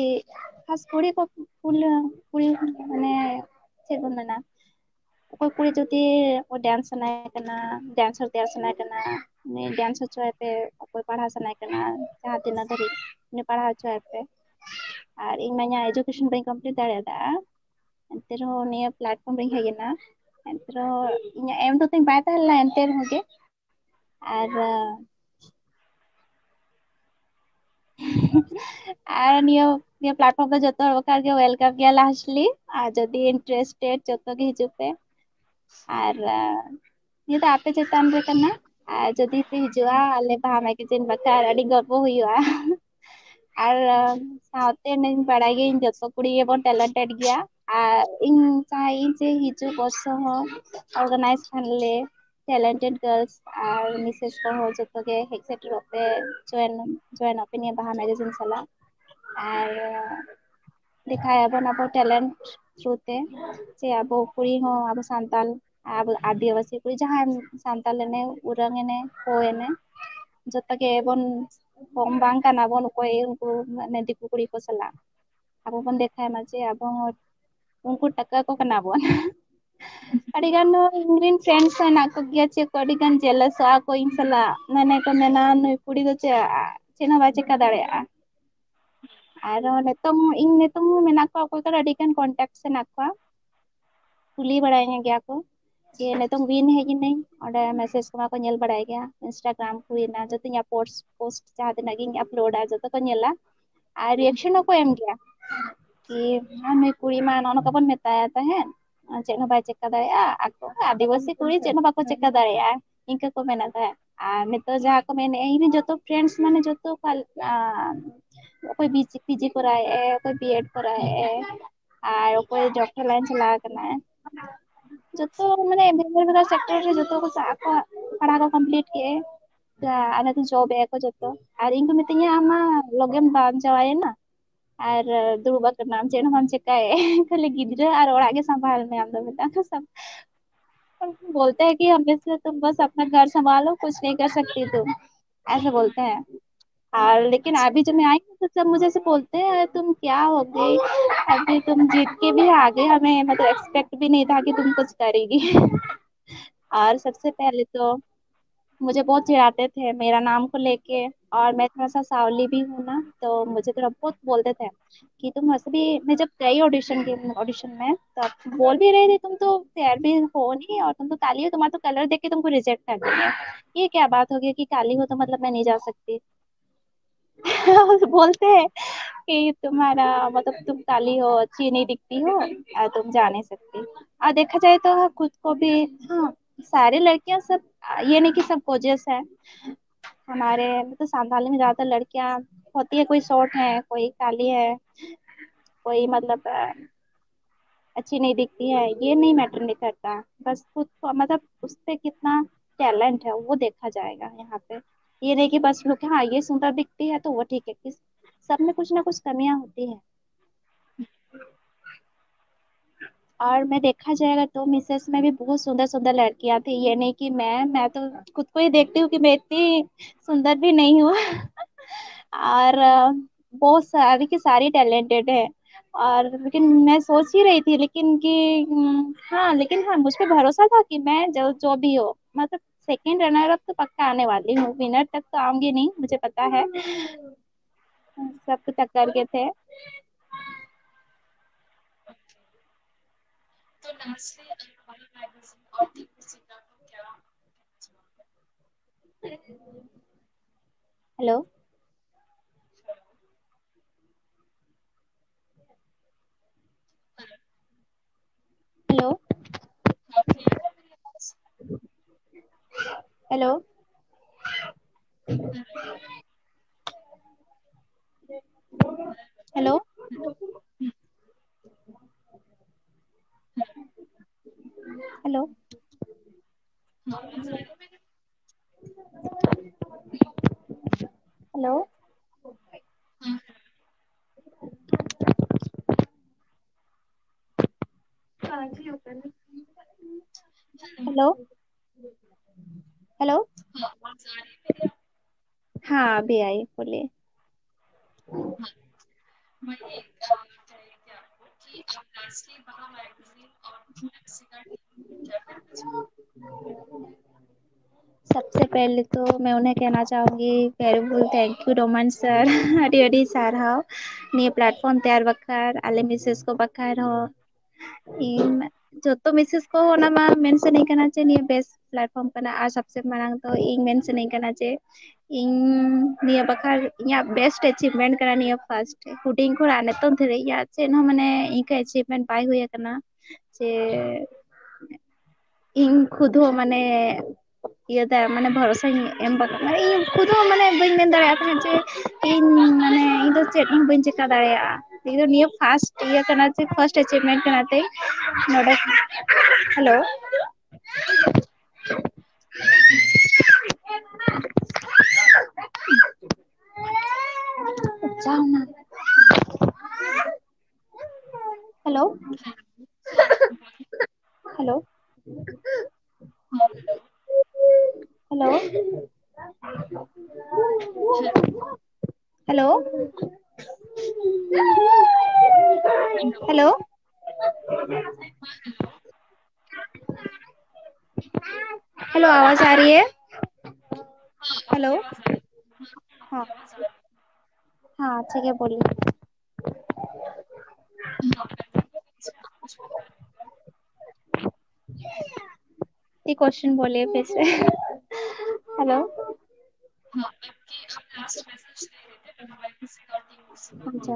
खास कुड़ी को फुल कुड़ी माने चेक बंद ना कोई कुड़ी যদি ও ডান্স সানায় কেনা ডান্সার দেওয়ার সানায় কেনা নি ডান্স হচ্ছে पे कोई पढ़ा सानाय केना जहाँ तीना धरी नि पढ़ा हচ্ছে पे আর ইমাኛ এডুকেশন বাই কমপ্লিট দাঁড়াদা ᱮᱱᱛᱮ ᱨᱮᱦᱚᱸ ᱱᱤᱭᱟᱹ ᱯᱞᱟᱴᱯᱷᱚᱨᱢ ᱨᱮᱧ ᱦᱮᱡ ᱮᱱᱟ ᱮᱱᱛᱮ ᱨᱮᱦᱚᱸ ᱤᱧᱟᱹᱜ ᱮᱢ ᱫᱚ ᱛᱤᱧ ᱵᱟᱭ ᱛᱟᱦᱮᱸ ᱞᱮᱱᱟ ᱮᱱᱛᱮ ᱨᱮᱦᱚᱸ ᱜᱮ ᱟᱨ আর নিয়ে প্ল্যাটফর্ম ᱨᱮ ᱡᱚᱛᱚ ᱦᱚᱲ ᱵᱟᱠᱷᱟᱨ ᱜᱮ ওয়েলকাম ᱜᱮᱭᱟ ᱞᱟᱥᱴলি আর যদি ইন্টারেস্টেড ᱡᱚᱛᱚ ᱜᱮ ᱦᱤᱡᱩᱜ ᱯᱮ আর ᱱᱤᱭᱟᱹ ᱫᱚ ᱟᱯᱮ ᱪᱮᱛᱟᱱ ᱨᱮ ᱠᱟᱱᱟ আর যদি ᱯᱮ ᱦᱤᱡᱩᱜᱼᱟ ᱟᱞᱮ ᱵᱟᱦᱟ ᱢᱮᱜᱟᱡᱤᱱ ᱵᱟᱠᱷᱟᱨ ᱟᱹᱰᱤ ᱜᱚᱨᱵᱚ ᱦᱩᱭᱩᱜᱼᱟ আর সাথে নেই বাড়াই গিয়ে যত কুড়ি এবং ট্যালেন্টেড গিয়া আর ইন চাই যে হিজু বর্ষ হ অর্গানাইজ খানলে talented girls আর মিসেস কহ যত গে হেড সেটের ওপে জয়েন জয়েন ওপে নিয়ে বাহা ম্যাগাজিন সালা আর দেখায় আবো নাবো ট্যালেন্ট থ্রুতে যে আবো কুড়ি হ আবো সান্তাল ᱟᱵᱚ ᱟᱹᱫᱤᱵᱟᱹᱥᱤ ᱠᱩᱲᱤ ᱡᱟᱦᱟᱸᱭ ᱥᱟᱱᱛᱟᱞ ᱮᱱᱮ ᱩᱨᱟᱹᱝ ᱮᱱᱮ ᱦᱳ ᱮᱱᱮ ᱡᱚᱛᱚ ᱜᱮᱵᱚᱱ ᱠᱚᱢ ᱵᱟᱝ ᱠᱟᱱᱟ ᱵᱚᱱ ᱚᱠᱚᱭ ᱩᱱᱠᱩ ᱢᱟᱱᱮ ᱫᱤᱠᱩ ᱠᱩᱲᱤ ᱠᱚ ᱥᱟᱞᱟᱜ ᱟᱵᱚ ᱵᱚᱱ ᱫᱮᱠᱷᱟᱭ ᱢᱟ ᱡᱮ ᱟᱵᱚ ᱦᱚᱸ ᱩᱱᱠᱩ ᱴᱟᱠᱟ ᱠᱚ ᱠᱟᱱᱟ ᱵᱚᱱ ᱟᱹᱰᱤ ᱜᱟᱱ ᱤᱧᱨᱮᱱ ᱯᱷᱨᱮᱱᱰᱥ ᱦᱚᱸ ᱦᱮᱱᱟᱜ ᱠᱚᱜᱮᱭᱟ ᱪᱮᱫ ᱠᱚ ᱟᱹᱰᱤ ᱜᱟᱱ ᱡᱮᱞᱮᱥᱚᱜᱼᱟ ᱠᱚ ᱤᱧ ᱥᱟᱞᱟᱜ ᱢᱟᱱᱮ ᱠᱚ ᱢᱮᱱᱟ ᱱᱩᱭ ᱠᱩᱲᱤ ᱫᱚ ᱪᱮᱫ ᱦᱚᱸ ᱵᱟᱭ ᱪᱮᱠᱟ ᱫᱟᱲᱮᱭᱟᱜᱼᱟ ᱟᱨ ᱤᱧ ᱱᱤᱛᱚᱝ ᱦᱚᱸ ᱢᱮᱱᱟᱜ ᱠᱚᱣᱟ ᱚᱠᱚᱭ ᱠᱚᱫᱚ ᱟᱹᱰᱤ ᱜᱟᱱ ᱠᱚᱱᱴᱮᱠᱴ ᱦᱮᱱᱟᱜ ᱠᱚᱣᱟ ᱠᱩᱞᱤ ᱵᱟᱲᱟᱭᱤᱧ ᱜᱮᱭᱟ ᱠᱚ ᱡᱮ ᱱᱤᱛᱚᱝ ᱵᱤᱱ ᱦᱮᱡ ᱮᱱᱟᱹᱧ ᱚᱸᱰᱮ ᱢᱮᱥᱮᱡᱽ ᱠᱚᱢᱟ ᱠᱚ ᱧᱮᱞ ᱵᱟᱲᱟᱭ ᱜᱮᱭᱟ ᱤᱱᱥᱴᱟᱜᱨᱟᱢ ᱦᱩᱭᱱᱟ ᱡᱚᱛᱚ ᱤᱧᱟᱹᱜ ᱯᱳᱥᱴ ᱡᱟᱦᱟᱸ ᱛᱤᱱᱟᱹᱜ ᱜᱤᱧ ᱟᱯᱞᱳᱰᱟ ᱡᱚᱛᱚ ᱠᱚ ᱧᱮᱞᱟ ᱟᱨ ᱨᱤᱭᱮᱠᱥᱚᱱ ᱦᱚᱸᱠᱚ ᱮᱢ ᱜᱮᱭᱟ ᱠᱤ ᱱᱩᱭ ᱠᱩᱲᱤ ᱢᱟ ᱱᱚᱜᱼᱚ ᱱᱚᱝᱠᱟ ᱵᱚᱱ ᱢᱮᱛᱟᱭᱟ ᱛᱟᱦᱮᱸᱫ ᱪᱮᱫ ᱦᱚᱸ ᱵᱟᱭ ᱪᱮᱠᱟ ᱫᱟᱲᱮᱭᱟᱜᱼᱟ ᱟᱠᱚ ᱟᱹᱫᱤᱵᱟᱹᱥᱤ ᱠᱩᱲᱤ ᱪᱮᱫ ᱦᱚᱸ ᱵᱟᱠᱚ ᱪᱮᱠᱟ ᱫᱟᱲᱮᱭᱟᱜᱼᱟ ᱤᱱᱠᱟᱹ ᱠᱚ ᱢᱮᱱᱮᱫ ᱛᱟᱦᱮᱸᱫ ᱟᱨ ᱱᱤᱛᱚᱜ ᱡᱟᱦᱟᱸ ᱠᱚ ᱢᱮᱱᱮᱫᱼᱟ ᱤᱧᱨᱮᱱ ᱡᱚᱛᱚ ᱯᱷᱨᱮᱱᱰᱥ ᱢᱟᱱᱮ ᱡᱚᱛᱚ ᱚᱠᱚᱭ ᱯᱤᱡᱤ ᱠᱚᱨᱟᱣᱮᱫᱼᱟᱭ ᱚᱠᱚᱭ ᱵᱤᱭᱮᱰ ᱠᱚᱨᱟᱣᱮᱫᱼᱟᱭ ᱟᱨ ᱚᱠᱚᱭ ᱰᱚᱠᱴᱚᱨ ᱞᱟᱭᱤᱱ ᱪᱟᱞᱟᱣ ᱠᱟᱱᱟᱭ ᱡᱚᱛᱚ ᱢᱟᱱᱮ ᱵᱷᱮᱜᱟᱨ ᱵᱷᱮᱜᱟᱨ ᱥᱮᱠᱴᱚᱨ ᱨᱮ ᱡᱚᱛᱚ ᱠᱚ ᱟᱠᱚᱣᱟᱜ ᱯᱟᱲᱦᱟᱣ ᱠᱚ ᱠᱚᱢᱯᱞᱤᱴ ᱠᱮᱜᱼᱟ ᱟᱞᱮ ᱫᱚ ᱡᱚᱵ ᱮᱫᱟ ᱠᱚ ᱡᱚᱛᱚ ᱟᱨ ᱤᱧ ᱠᱚ ᱢᱤᱛᱟᱹᱧᱟ ᱟᱢ ᱢᱟ ᱞᱚᱜᱮᱢ ᱵᱟᱢ ᱡᱟᱶᱟᱭᱮᱱᱟ ᱟᱨ ᱫᱩᱲᱩᱵ ᱟᱠᱟᱱᱟᱢ ᱪᱮᱫ ᱦᱚᱸ ᱵᱟᱢ ᱪᱮᱠᱟᱭᱮᱫ ᱠᱷᱟᱹᱞᱤ ᱜᱤᱫᱽᱨᱟᱹ ᱟᱨ ᱚᱲᱟᱜ ᱜᱮ ᱥᱟᱢᱵᱟᱞ ᱢᱮ ᱟᱢ ᱫᱚ बोलते हैं कि हमेशा तुम बस अपना घर संभालो कुछ नहीं कर सकती तुम ऐसे बोलते हैं और लेकिन अभी जब मैं आई हूँ तो सब मुझे से बोलते हैं तुम क्या हो गई अभी तुम जीत के भी आ गए हमें मतलब एक्सपेक्ट भी नहीं था कि तुम कुछ करेगी और सबसे पहले तो मुझे बहुत चिढ़ाते थे मेरा नाम को लेके और मैं थोड़ा सा सावली भी हूँ ना तो मुझे थोड़ा बहुत बोलते थे कि तुम वैसे भी मैं जब गई ऑडिशन में तो बोल भी रहे थे तुम तो फेयर भी हो नहीं और तुम तो काली हो तुम्हारा तो कलर देख के तुमको रिजेक्ट कर देंगे ये क्या बात हो गई कि काली हो तो मतलब मैं नहीं जा सकती बोलते हैं कि तुम्हारा मतलब तुम काली हो अच्छी नहीं दिखती हो तुम जा नहीं सकती और देखा जाए तो खुद को भी हाँ सारी लड़कियां सब ये नहीं कि सब गोजियस है हमारे तो संथाली में ज्यादातर लड़कियां होती है कोई शॉर्ट है कोई काली है कोई मतलब अच्छी नहीं दिखती है ये नहीं मैटर नहीं करता बस खुद को मतलब उस पे कितना टैलेंट है वो देखा जाएगा यहाँ पे ये नहीं कि बस लोग हाँ ये सुंदर दिखती है तो वो ठीक है कि सब में कुछ ना कुछ कमियां होती है और मैं देखा जाएगा तो मिसेस में भी बहुत सुंदर सुंदर लड़कियां थी ये नहीं कि मैं तो खुद को ही देखती हूँ कि मैं इतनी सुंदर भी नहीं हूँ और बहुत सारी की सारी टैलेंटेड है और लेकिन मैं सोच ही रही थी लेकिन कि हाँ लेकिन हाँ मुझ पे भरोसा था कि मैं जो भी हो मतलब सेकंड रनर अप तो पक्का आने वाली हूँ विनर तक तो आऊंगी नहीं मुझे पता है सब तो टक्कर के थे तो लास्टली हमारी मैगजीन और दीपिका को क्या कहना चाहोगे? हेलो हेलो, हेलो हाँ क्लियर है मेरी आवाज? हेलो हेलो, हेलो हम्म, हेलो, हेलो हाँ आवाज आ रही है मेरी? हेलो हाँ हेलो, हेलो, हेलो हेलो हाँ आवाज आ रही है मेरी आप? हाँ अभी आई बोलिए हाँ वही कहेंगे आपको कि आप लास्टली वहाँ मैगजीन और दीपिका टीम को क्या कहना चाहोगे? सबसे पहले तो मैं उन्हें कहना चाहूँगी very thank you Roman sir अड़ी अड़ी सारहाव निये प्लेटफॉर्म तैयार बखार आले मिसेस को बखार हो इन जो तो मिसेस को होना मा मेंशन नहीं करना चाहिए निये बेस्ट प्लेटफॉर्म करना आज सबसे मांग तो इन मेंशन नहीं करना चाहिए इन निये बखार या बेस्ट अचीवमेंट करना निये फर्स्ट हुडिंग को आने तो धरे या चेन हो मने इनका अचीवमेंट पाई हुई है करना जे इन खुद हो मने iya dah mana भरोसा em mana ᱤᱧ खुद ᱦᱚᱸ ᱢᱟᱱᱮ ᱵᱟᱹᱧ ᱢᱮᱱ ᱫᱟᱲᱮᱭᱟᱜ ᱛᱟᱦᱮᱸᱫ ᱡᱮ ᱤᱧ ᱢᱟᱱᱮ ᱤᱧ ᱫᱚ ᱪᱮᱫ ᱦᱚᱸ ᱵᱟᱹᱧ ᱪᱮᱠᱟ ᱫᱟᱲᱮᱭᱟᱜᱼᱟ ᱤᱧ ᱫᱚ ᱱᱤᱭᱟᱹ ᱯᱷᱟᱥᱴ ᱤᱭᱟᱹ ᱠᱟᱱᱟ ᱡᱮ ᱯᱷᱟᱥᱴ ᱮᱪᱤᱵᱷᱢᱮᱱᱴ ᱠᱟᱱᱟ ᱛᱤᱧ ᱱᱚᱰᱮ ᱦᱮᱞᱳ जाओ ना हेलो हेलो, हाँ बोलिए। Hello hello. Hello. Hello. Hello. हाँ हेलो। हेलो, आवाज आ रही है? हाँ हेलो। आपकी आवाज आ रही है। हाँ हाँ। आपकी आवाज आ रही हाँ ठीक है, बोलिए। है। हाँ मैं कुछ बता रही थी। ये क्वेश्चन बोलिए फिर से। हेलो। हाँ आप लास्ट मैसेज दे रहे थे WYPC और TUC का, अच्छा। तो कुछ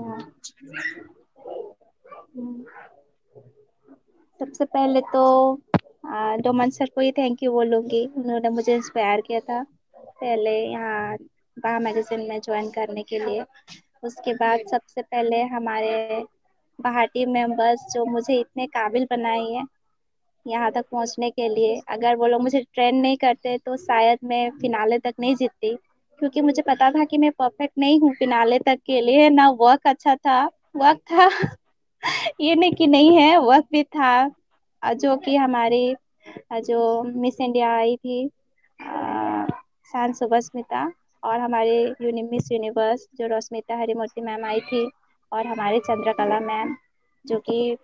मैसेज था। हम्म, सबसे पहले तो डोमन सर को ही थैंक यू बोलूँगी, उन्होंने मुझे इंस्पायर किया था पहले यहाँ बाह मैगजीन में ज्वाइन करने के लिए। उसके बाद सबसे पहले हमारे बाहा टीम मेंबर्स जो मुझे इतने काबिल बनाए हैं यहाँ तक पहुँचने के लिए। अगर वो लोग मुझे ट्रेन नहीं करते तो शायद मैं फिनाले तक नहीं जीतती, क्योंकि मुझे पता था कि मैं परफेक्ट नहीं हूँ फिनाले तक के लिए। ना वर्क अच्छा था, वर्क था ये नहीं कि नहीं है, वर्क भी था। जो कि हमारी जो मिस इंडिया आई थी शान सुबस्मिता, और हमारे मिस यूनिवर्स जो रश्मिता हरिमूर्ति मैम आई थी, और हमारे चंद्रकला मैम जो कि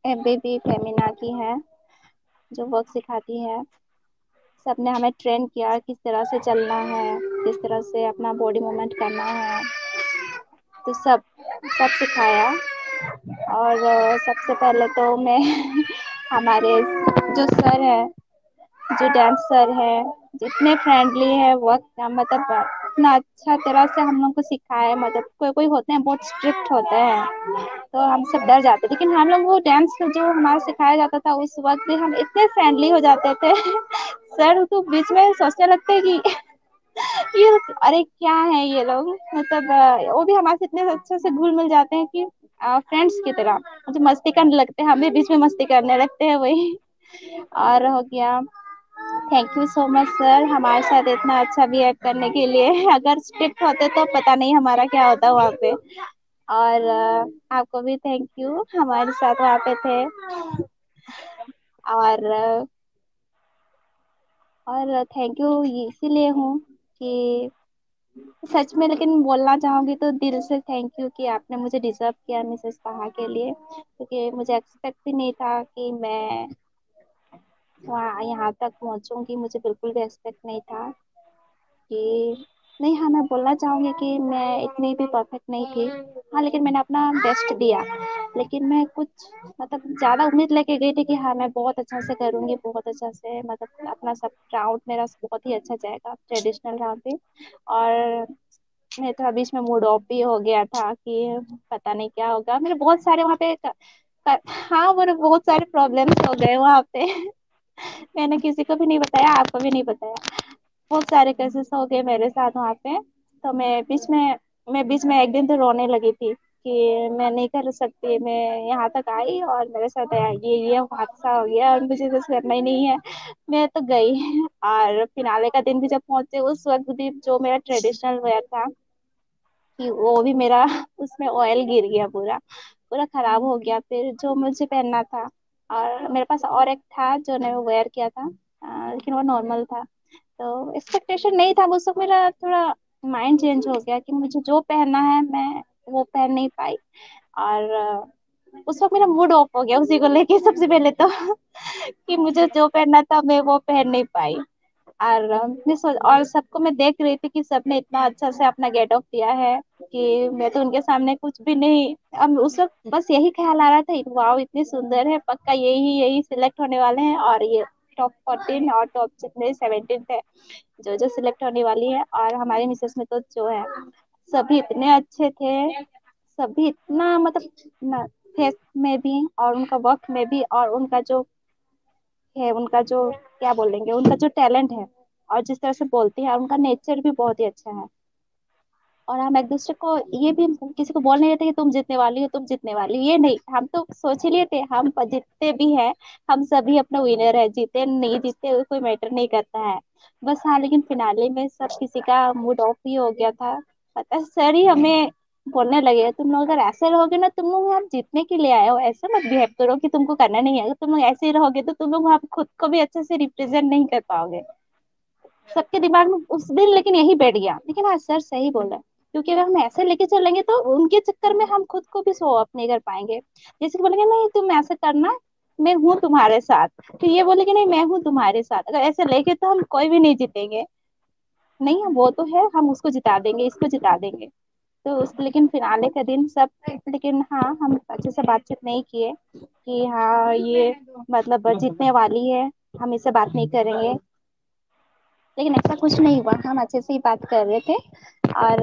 एमबीबी फेमिना की है, जो वर्क सिखाती है। सबने हमें ट्रेन किया किस तरह से चलना है, किस तरह से अपना बॉडी मूवमेंट करना है, तो सब सब सिखाया। और सबसे पहले तो मैं हमारे जो सर है, जो डांस सर है, जितने फ्रेंडली है, वक्त मतलब इतना अच्छा तरह से हम लोग को सिखाया है। मतलब कोई कोई होते हैं बहुत स्ट्रिक्ट होते हैं तो हम सब डर जाते, लेकिन हम लोग वो डांस जो हमारा सिखाया जाता था उस वक्त भी हम इतने फ्रेंडली हो जाते थे सर तो बीच में सोचने लगते कि ये अरे क्या है ये लोग, मतलब वो भी हमारे से इतने अच्छे से घुल मिल जाते हैं कि फ्रेंड्स की तरह मुझे मस्ती करने लगते हैं, हम भी बीच में मस्ती करने लगते हैं वही। और हो गया, thank you so much sir हमारे साथ इतना अच्छा बिहेव करने के लिए। अगर स्ट्रिक्ट होते तो पता नहीं हमारा क्या होता वहाँ पे। और आपको भी थैंक यू हमारे साथ वहाँ पे थे। और थैंक यू इसीलिए हूँ कि सच में, लेकिन बोलना चाहूंगी तो दिल से थैंक यू कि आपने मुझे डिजर्व किया मिसेस पहा के लिए, क्योंकि मुझे एक्सपेक्ट भी नहीं था कि मैं वहाँ यहाँ तक पहुँचूंगी। मुझे बिल्कुल भी एक्सपेक्ट नहीं था कि नहीं। हाँ मैं बोलना चाहूंगी कि मैं इतनी भी परफेक्ट नहीं थी, हाँ लेकिन मैंने अपना बेस्ट दिया। लेकिन मैं कुछ मतलब ज़्यादा उम्मीद लेके गई थी कि हाँ मैं बहुत अच्छा से करूँगी, बहुत अच्छा से, मतलब अपना सब राउंड मेरा बहुत ही अच्छा जाएगा ट्रेडिशनल राउंड पे। और मेरे थोड़ा बीच में मूड ऑफ भी हो गया था कि पता नहीं क्या होगा। मेरे बहुत सारे वहाँ पे हाँ मेरे बहुत सारे प्रॉब्लम्स हो गए वहाँ पे मैंने किसी को भी नहीं बताया, आपको भी नहीं बताया। बहुत सारे केसेस हो गए मेरे साथ वहाँ पे। तो मैं बीच में एक दिन तो रोने लगी थी कि मैं नहीं कर सकती, मैं यहाँ तक आई और मेरे साथ ये हादसा हो गया और मुझे कुछ करना ही नहीं है। मैं तो गई और फिनाले का दिन भी जब पहुंचे उस वक्त भी जो मेरा ट्रेडिशनल वेयर था कि वो भी मेरा उसमें ऑयल गिर गया, पूरा पूरा खराब हो गया फिर जो मुझे पहनना था। और मेरे पास और एक था जो ने वेयर किया था, लेकिन वो नॉर्मल था। तो एक्सपेक्टेशन नहीं था उस वक्त, मेरा थोड़ा माइंड चेंज हो गया कि मुझे जो पहनना है मैं वो पहन नहीं पाई। और उस वक्त मेरा मूड ऑफ हो गया उसी को लेके सबसे पहले तो कि मुझे जो पहनना था मैं वो पहन नहीं पाई। और और सबको मैं देख रही थी कि सबने इतना अच्छा से अपना गेट अप दिया है कि मैं तो उनके सामने कुछ भी नहीं। अब उस वक्त बस यही ख्याल आ रहा था, वाह इतनी सुंदर है, पक्का यही यही सिलेक्ट होने वाले हैं। और ये टॉप 14 और टॉप जितने 17 थे जो जो सिलेक्ट होने वाली है। और हमारे मिसेस में तो जो है सभी इतने अच्छे थे, सभी इतना मतलब फेस में भी और उनका वर्क में भी और उनका जो है, उनका जो क्या बोलेंगे, उनका जो टैलेंट है और जिस तरह से बोलती है, उनका नेचर भी बहुत ही अच्छा है। और हम एक दूसरे को ये भी किसी को बोल नहीं रहे थे कि तुम जीतने वाली हो, तुम जीतने वाली हो, ये नहीं, हम तो सोच ही लिए थे हम जीतते भी हैं, हम सभी अपना विनर है, जीते नहीं जीते वो कोई मैटर नहीं करता है बस। हाँ लेकिन फिनाले में सब किसी का मूड ऑफ ही हो गया था। पता है, सर ही हमें बोलने लगे तुम लोग अगर ऐसे रहोगे ना, तुम लोग यहाँ जीतने के लिए आए हो, ऐसे मत बिहेव करो कि तुमको करना नहीं है। अगर तुम लोग ऐसे ही रहोगे तो तुम लोग वहाँ पे खुद को भी अच्छे से रिप्रेजेंट नहीं कर पाओगे। सबके दिमाग में उस दिन लेकिन यही बैठ गया। लेकिन हाँ सर सही बोल रहे हैं, क्योंकि अगर हम ऐसे लेके चलेंगे तो उनके चक्कर में हम खुद को भी शो ऑफ नहीं कर पाएंगे। जैसे कि बोलेंगे नहीं तुम ऐसे करना, मैं हूँ तुम्हारे साथ, फिर ये बोलेंगे नहीं मैं हूँ तुम्हारे साथ, अगर ऐसे लेके तो हम कोई भी नहीं जीतेंगे। नहीं वो तो है, हम उसको जिता देंगे इसको जिता देंगे। तो उस लेकिन फिनाले का दिन सब, लेकिन हाँ हम अच्छे से बातचीत नहीं किए कि हाँ ये मतलब जीतने वाली है, हम इससे बात नहीं करेंगे। लेकिन ऐसा कुछ नहीं हुआ, हम अच्छे से ही बात कर रहे थे। और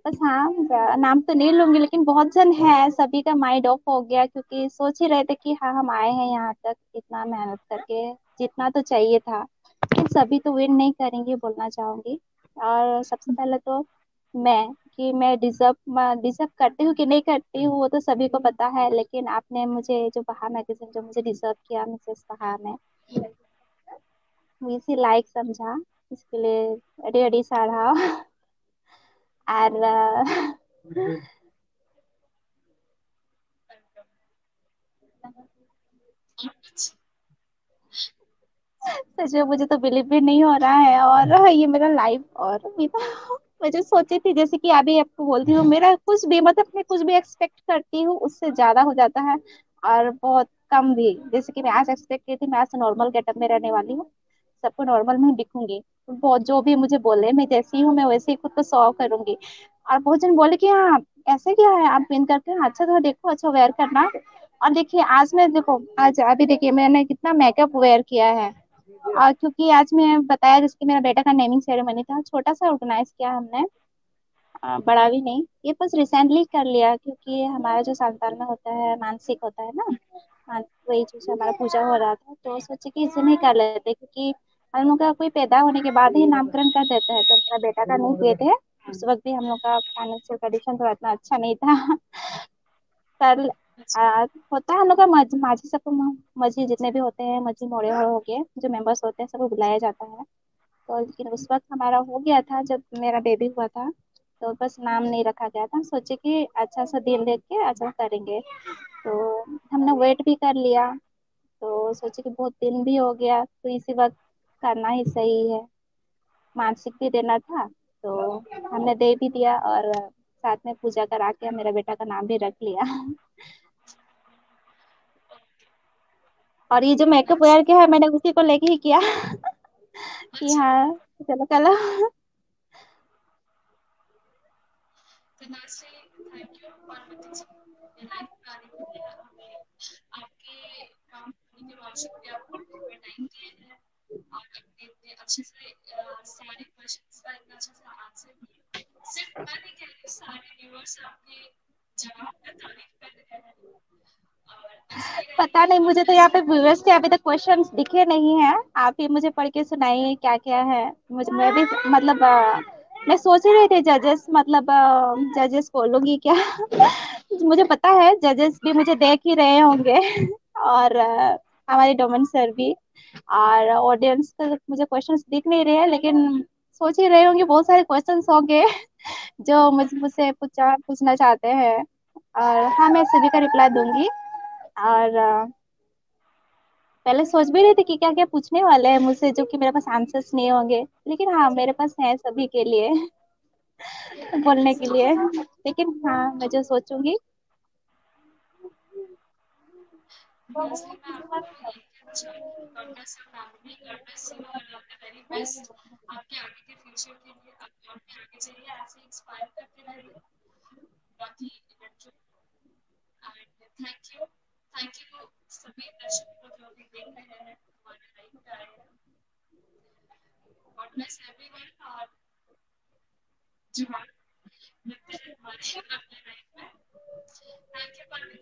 बस हाँ नाम तो नहीं लूंगी, लेकिन बहुत जन है, सभी का माइंड ऑफ हो गया, क्योंकि सोच ही रहे थे कि हाँ हम आए हैं यहाँ तक इतना मेहनत करके, जीतना तो चाहिए था। लेकिन सभी तो विन नहीं करेंगे बोलना चाहूंगी। और सबसे पहले तो मैं, कि मैं डिजर्व डिजर्व करती हूँ कि नहीं करती हूँ वो तो सभी को पता है, लेकिन आपने मुझे जो बहार मैगजीन जो मुझे डिजर्व किया मिसेस बहार ने, इसी लायक समझा, इसके लिए रेडी साढ़ा। और और कुछ? सच में मुझे तो बिलीव भी नहीं हो रहा है, और ये मेरा लाइफ और बीता। मुझे सोची थी जैसे कि अभी आपको बोलती हूँ, मेरा कुछ भी मतलब मैं कुछ भी एक्सपेक्ट करती हूँ उससे ज्यादा हो जाता है, और बहुत कम भी। जैसे कि मैं आज एक्सपेक्ट की थी मैं आज नॉर्मल गेटअप में रहने वाली हूँ, सबको नॉर्मल में ही दिखूंगी, बहुत जो भी मुझे बोले मैं जैसी हूँ मैं वैसे ही खुद को सॉल्व करूंगी। और बहुत जन बोले कि हाँ ऐसे क्या है आप पिन करके अच्छा तो देखो अच्छा वेयर करना। और देखिए आज मैं देखो आज अभी देखिए मैंने कितना मेकअप वेयर किया है। और क्योंकि आज मैं बताया जैसे कि मेरा बेटा का नेमिंग सेरेमनी था, छोटा सा ऑर्गेनाइज किया हमने, बड़ा भी नहीं, ये बस रिसेंटली कर लिया, क्योंकि हमारा जो संतान में होता है मानसिक होता है ना, वही चीज हमारा पूजा हो रहा था, तो सोचे कि इसे नहीं कर लेते, क्योंकि हम लोग का कोई पैदा होने के बाद ही नामकरण कर देता है, तो मेरा बेटा का नहीं किए थे। उस वक्त भी हम लोग का फाइनेंशियल कंडीशन थोड़ा इतना अच्छा नहीं था। कर अच्छा। होता है हम लोग का माझी सबको मझी जितने भी होते हैं मझी मोड़े हो गए जो मेंबर्स होते हैं सबको बुलाया जाता है। तो लेकिन उस वक्त हमारा हो गया था जब मेरा बेबी हुआ था, तो बस नाम नहीं रखा गया था, हम सोचे कि अच्छा सा दिन देख के अच्छा करेंगे। तो हमने वेट भी कर लिया, तो सोचे कि बहुत दिन भी हो गया तो इसी वक्त करना ही सही है, मानसिक भी देना था, तो हमने दे भी दिया, और साथ में पूजा करा के मेरा बेटा का नाम भी रख लिया। और ये जो मेकअप वेयर अच्छा। किया है मैंने उसी को लेके ही किया। कि अच्छा। हाँ चलो चलो। तो lastly thank you Parvati ji, ये लाइफ में आने के लिए हमें आपके काम के रोशन पे आपने हमें टाइम दिए हैं, और अपने इतने अच्छे से सारे क्वेश्चंस का इतना अच्छा से आंसर दिए। सिर्फ मैं नहीं कह रही हूँ, सारे व्यूअर्स आपके जवाब का तारीफ कर रहे हैं, और ऐसे ही पता रहेंगे नहीं और मुझे तो यहाँ ऐसे। पे व्यूअर्स के अभी तक क्वेश्चंस दिखे नहीं है, आप ही मुझे पढ़ के सुनाइए क्या क्या है। मुझे मैं भी मतलब मैं सोच ही रही थी जजेस मतलब जजेस बोलूंगी क्या। मुझे पता है जजेस भी मुझे देख ही रहे होंगे। और हमारे डोमन सर भी, और ऑडियंस तो मुझे क्वेश्चंस दिख नहीं रहे हैं, लेकिन सोच ही रहे होंगे बहुत सारे क्वेश्चंस होंगे जो मुझसे पूछना चाहते हैं। और हाँ मैं सभी का रिप्लाई दूंगी। और पहले सोच भी रही थी कि क्या क्या पूछने वाले हैं मुझसे जो कि मेरे पास आंसर्स नहीं होंगे, लेकिन हाँ मेरे पास है सभी के लिए बोलने के लिए। लेकिन हाँ मैं जो सोचूंगी। लास्टली मैं आपको यही कहना चाहूंगी, God bless your family, God bless you, और ऑल द वेरी बेस्ट आपके आगे के फ्यूचर के लिए। आप और भी आगे चलिए, ऐसे इंस्पायर करते रहिए बाकी लड़कियों। एंड थैंक यू सभी दर्शकों जो भी देख रहे हैं, हमारे लाइव पे आए हैं। गॉड ब्लेस एवरीवन, और जुड़ान मिलते हैं हमारे अपने लाइफ में। Thank you.